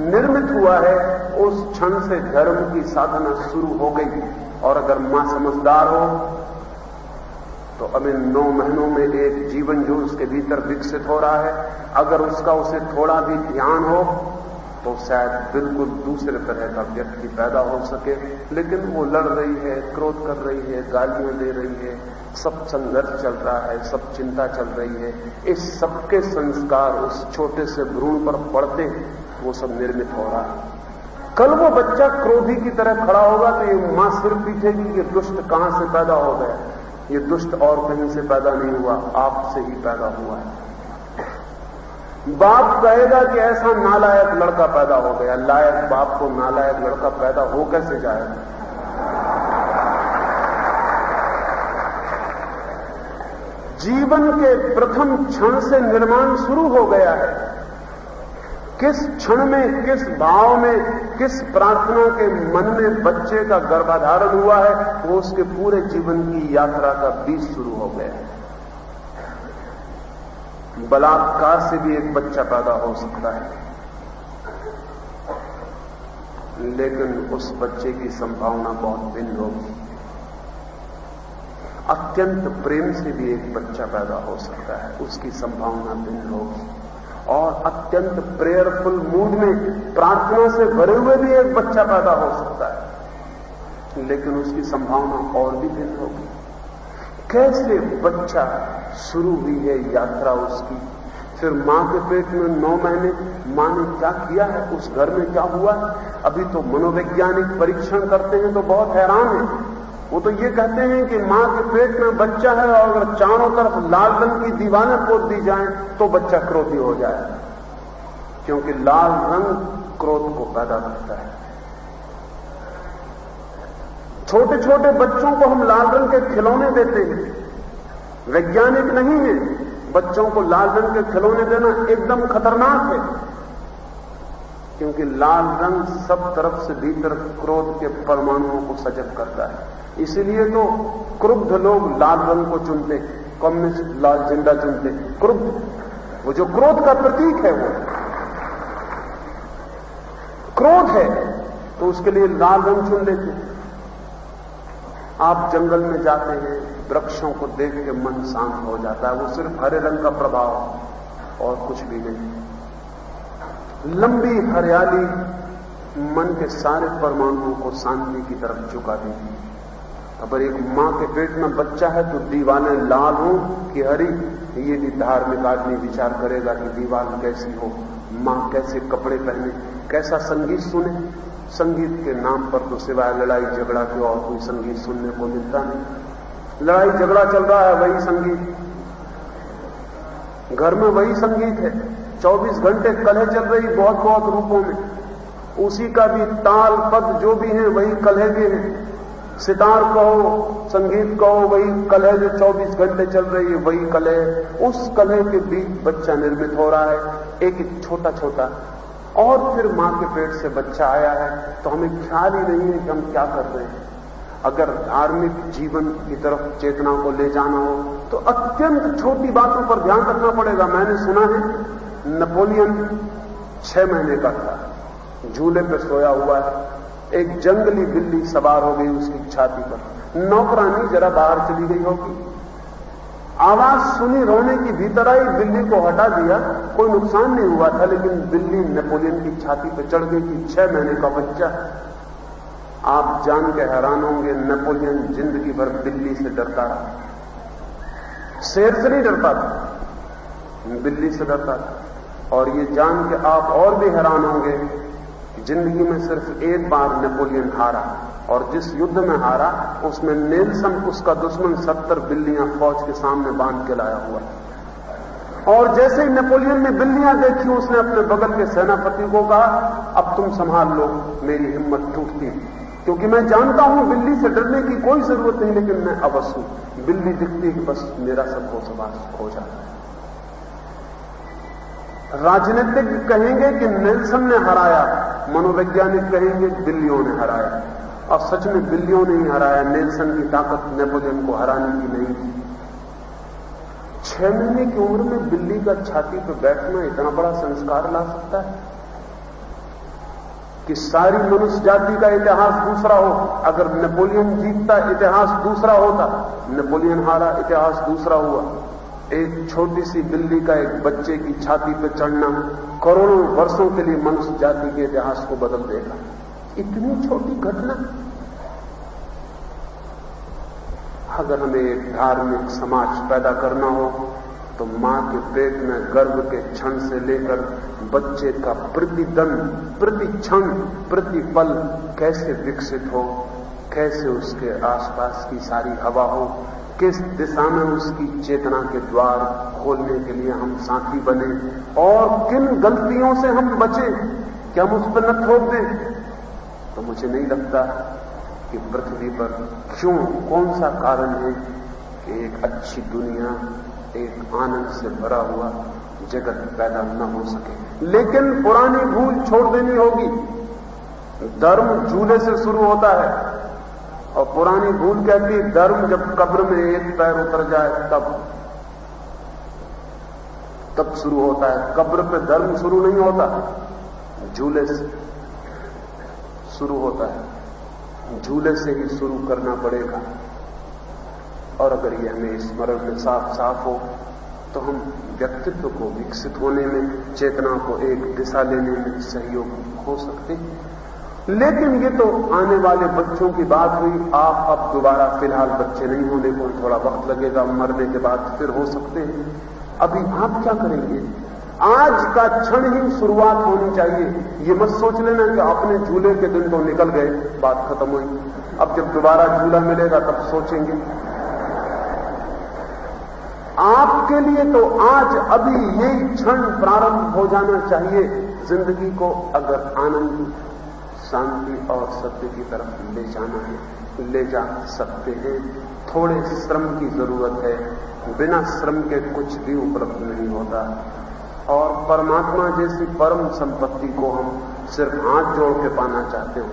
A: निर्मित हुआ है, उस क्षण से धर्म की साधना शुरू हो गई। और अगर मां समझदार हो तो अब इन 9 महीनों में एक जीवन जो उसके भीतर विकसित हो रहा है, अगर उसका उसे थोड़ा भी ध्यान हो तो शायद बिल्कुल दूसरे तरह का व्यक्ति पैदा हो सके। लेकिन वो लड़ रही है, क्रोध कर रही है, गालियां दे रही है, सब संघर्ष चल रहा है, सब चिंता चल रही है। इस सबके संस्कार उस छोटे से भ्रूण पर पड़ते हैं, वो सब निर्मित हो रहा है। कल वो बच्चा क्रोधी की तरह खड़ा होगा तो ये मां सिर पीटेगी कि दुष्ट कहां से पैदा हो गया। ये दुष्ट और कहीं से पैदा नहीं हुआ, आपसे ही पैदा हुआ है। बाप कहेगा कि ऐसा नालायक लड़का पैदा हो गया। लायक बाप को नालायक लड़का पैदा हो कैसे जाएगा? जीवन के प्रथम क्षण से निर्माण शुरू हो गया है। किस क्षण में, किस भाव में, किस प्रार्थना के मन में बच्चे का गर्भाधारण हुआ है, वो उसके पूरे जीवन की यात्रा का बीज शुरू हो गया है। बलात्कार से भी एक बच्चा पैदा हो सकता है, लेकिन उस बच्चे की संभावना बहुत भिन्न होगी। अत्यंत प्रेम से भी एक बच्चा पैदा हो सकता है, उसकी संभावना भिन्न होगी। और अत्यंत प्रेयरफुल मूड में, प्रार्थना से भरे हुए भी एक बच्चा पैदा हो सकता है, लेकिन उसकी संभावना और भी भिन्न होगी। कैसे बच्चा शुरू हुई है यात्रा उसकी, फिर मां के पेट में 9 महीने मां ने क्या किया है, उस घर में क्या हुआ है। अभी तो मनोवैज्ञानिक परीक्षण करते हैं तो बहुत हैरान है। वो तो ये कहते हैं कि मां के पेट में बच्चा है और अगर चारों तरफ लाल रंग की दीवारें पोत दी जाएं तो बच्चा क्रोधी हो जाए, क्योंकि लाल रंग क्रोध को पैदा करता है। छोटे छोटे बच्चों को हम लाल रंग के खिलौने देते हैं, वैज्ञानिक नहीं है। बच्चों को लाल रंग के खिलौने देना एकदम खतरनाक है, क्योंकि लाल रंग सब तरफ से भीतर क्रोध के परमाणुओं को सजग करता है। इसीलिए तो क्रुद्ध लोग लाल रंग को चुनते, कम्युनिस्ट लाल झंडा चुनते। क्रुद्ध, वो जो क्रोध का प्रतीक है, वो क्रोध है तो उसके लिए लाल रंग चुन लेते। आप जंगल में जाते हैं, वृक्षों को देख के मन शांत हो जाता है। वो सिर्फ हरे रंग का प्रभाव और कुछ भी नहीं। लंबी हरियाली मन के सारे परमाणुओं को शांति की तरफ झुका देती है। अगर एक मां के पेट में बच्चा है तो दीवाने लाल हो कि हरी, ये भी धार्मिक आदमी विचार करेगा कि दीवार कैसी हो, मां कैसे कपड़े पहने, कैसा संगीत सुने। संगीत के नाम पर तो सिवाय लड़ाई झगड़ा के और कोई संगीत सुनने को मिलता नहीं। लड़ाई झगड़ा चल रहा है, वही संगीत, घर में वही संगीत है। 24 घंटे कलह चल रही बहुत बहुत रूपों में, उसी का भी ताल पद जो भी है वही कलह के हैं। सितार कहो, संगीत कहो, वही कलह जो 24 घंटे चल रही है वही कलह। उस कलह के बीच बच्चा निर्मित हो रहा है, एक एक छोटा छोटा। और फिर मां के पेट से बच्चा आया है तो हमें ख्याल ही नहीं है कि हम क्या कर रहे हैं। अगर धार्मिक जीवन की तरफ चेतना को ले जाना हो तो अत्यंत छोटी बातों पर ध्यान रखना पड़ेगा। मैंने सुना है नेपोलियन 6 महीने का था, झूले पे सोया हुआ है, एक जंगली बिल्ली सवार हो गई उसकी छाती पर। नौकरानी जरा बाहर चली गई होगी, आवाज सुनी, रोने की, भीतर आई, बिल्ली को हटा दिया, कोई नुकसान नहीं हुआ था। लेकिन बिल्ली नेपोलियन की छाती पर चढ़ गई थी, 6 महीने का बच्चा। आप जान के हैरान होंगे, नेपोलियन जिंदगी भर बिल्ली से डरता रहा। शेर से नहीं डरता था, बिल्ली से डरता था। और ये जान के आप और भी हैरान होंगे, जिंदगी में सिर्फ एक बार नेपोलियन हारा, और जिस युद्ध में हारा उसमें नेल्सन, उसका दुश्मन, 70 बिल्लियां फौज के सामने बांध के लाया हुआ। और जैसे ही नेपोलियन ने बिल्लियां देखी, उसने अपने बगल के सेनापति को कहा, अब तुम संभाल लो, मेरी हिम्मत टूटती, क्योंकि मैं जानता हूं बिल्ली से डरने की कोई जरूरत नहीं, लेकिन मैं अवश्य हूं, बिल्ली दिखती कि बस मेरा सब हो जाता है। राजनीतिक कहेंगे कि नेल्सन ने हराया, मनोवैज्ञानिक कहेंगे बिल्लियों ने हराया। और सच में बिल्लियों ने ही हराया, नेल्सन की ताकत नेपोलियन को हराने की नहीं थी। 6 महीने की उम्र में बिल्ली का छाती पर बैठना इतना बड़ा संस्कार ला सकता है कि सारी मनुष्य जाति का इतिहास दूसरा हो। अगर नेपोलियन जीतता, इतिहास दूसरा होता। नेपोलियन हारा, इतिहास दूसरा हुआ। एक छोटी सी बिल्ली का एक बच्चे की छाती पर चढ़ना करोड़ों वर्षों के लिए मनुष्य जाति के इतिहास को बदल देगा। इतनी छोटी घटना। अगर हमें एक धार्मिक समाज पैदा करना हो तो मां के पेट में गर्भ के क्षण से लेकर बच्चे का प्रतिदिन, प्रति क्षण, प्रति पल कैसे विकसित हो, कैसे उसके आसपास की सारी हवा हो, किस दिशा में उसकी चेतना के द्वार खोलने के लिए हम साथी बने, और किन गलतियों से हम बचें, क्या हम उस पर न थोप दें। तो मुझे नहीं लगता कि पृथ्वी पर कौन सा कारण है कि एक अच्छी दुनिया, एक आनंद से भरा हुआ जगत पैदा न हो सके। लेकिन पुरानी भूल छोड़ देनी होगी। धर्म झूले से शुरू होता है, और पुरानी भूल कहती है धर्म जब कब्र में एक पैर उतर जाए तब शुरू होता है। कब्र पे धर्म शुरू नहीं होता, झूले से शुरू होता है। झूले से ही शुरू करना पड़ेगा। और अगर ये हमें स्मरण में साफ साफ हो तो हम व्यक्तित्व को विकसित होने में, चेतना को एक दिशा लेने में सहयोग हो सकते हैं। लेकिन ये तो आने वाले बच्चों की बात हुई। आप अब दोबारा फिलहाल बच्चे नहीं होने को थोड़ा वक्त लगेगा, मरने के बाद फिर हो सकते हैं। अभी आप क्या करेंगे? आज का क्षण ही शुरुआत होनी चाहिए। ये मत सोच लेना कि अपने झूले के दिन तो निकल गए, बात खत्म हुई, अब जब दोबारा झूला मिलेगा तब सोचेंगे। आपके लिए तो आज अभी यही क्षण प्रारंभ हो जाना चाहिए। जिंदगी को अगर आनंद, शांति और सत्य की तरफ ले जाना है, ले जा सकते हैं। थोड़े श्रम की जरूरत है, बिना श्रम के कुछ भी उपलब्ध नहीं होता। और परमात्मा जैसी परम संपत्ति को हम सिर्फ हाथ जोड़ के पाना चाहते हो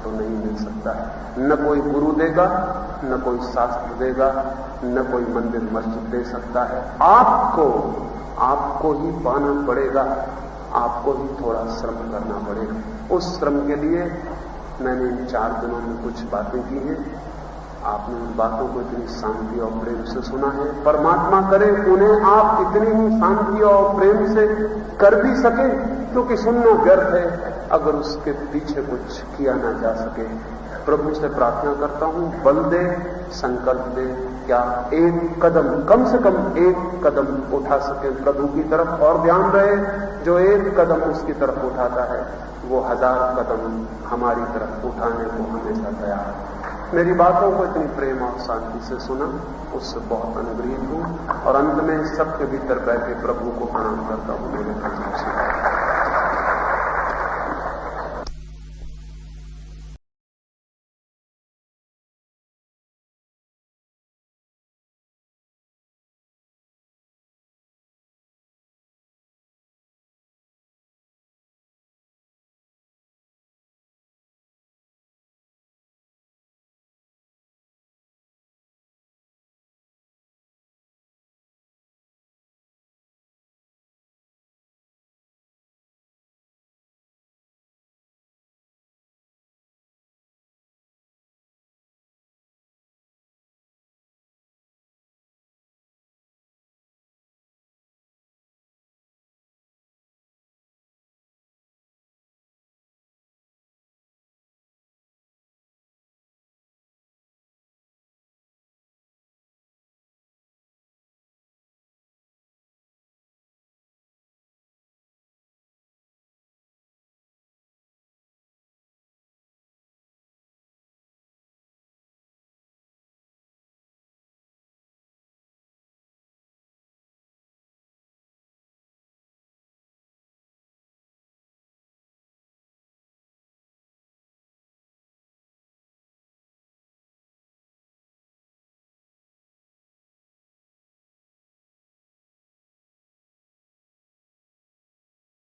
A: तो नहीं मिल सकता है। न कोई गुरु देगा, न कोई शास्त्र देगा, न कोई मंदिर मस्जिद दे सकता है। आपको ही पाना पड़ेगा, आपको ही थोड़ा श्रम करना पड़ेगा। उस श्रम के लिए मैंने इन 4 दिनों में कुछ बातें की हैं। आपने उन बातों को इतनी शांति और प्रेम से सुना है। परमात्मा करे उन्हें आप इतनी ही शांति और प्रेम से कर भी सके, क्योंकि सुनना व्यर्थ है अगर उसके पीछे कुछ किया ना जा सके। प्रभु से प्रार्थना करता हूं, बल दे, संकल्प दे, क्या एक कदम, कम से कम एक कदम उठा सके प्रभु की तरफ। और ध्यान रहे, जो एक कदम उसकी तरफ उठाता है वो 1000 कदम हमारी तरफ उठाने को हमेशा तैयार है। मेरी बातों को इतनी प्रेम और शांति से सुना, उससे बहुत अनुग्रहित हूं। और अंत में सबके भीतर बैठे प्रभु को प्रणाम करता हूं। मेरे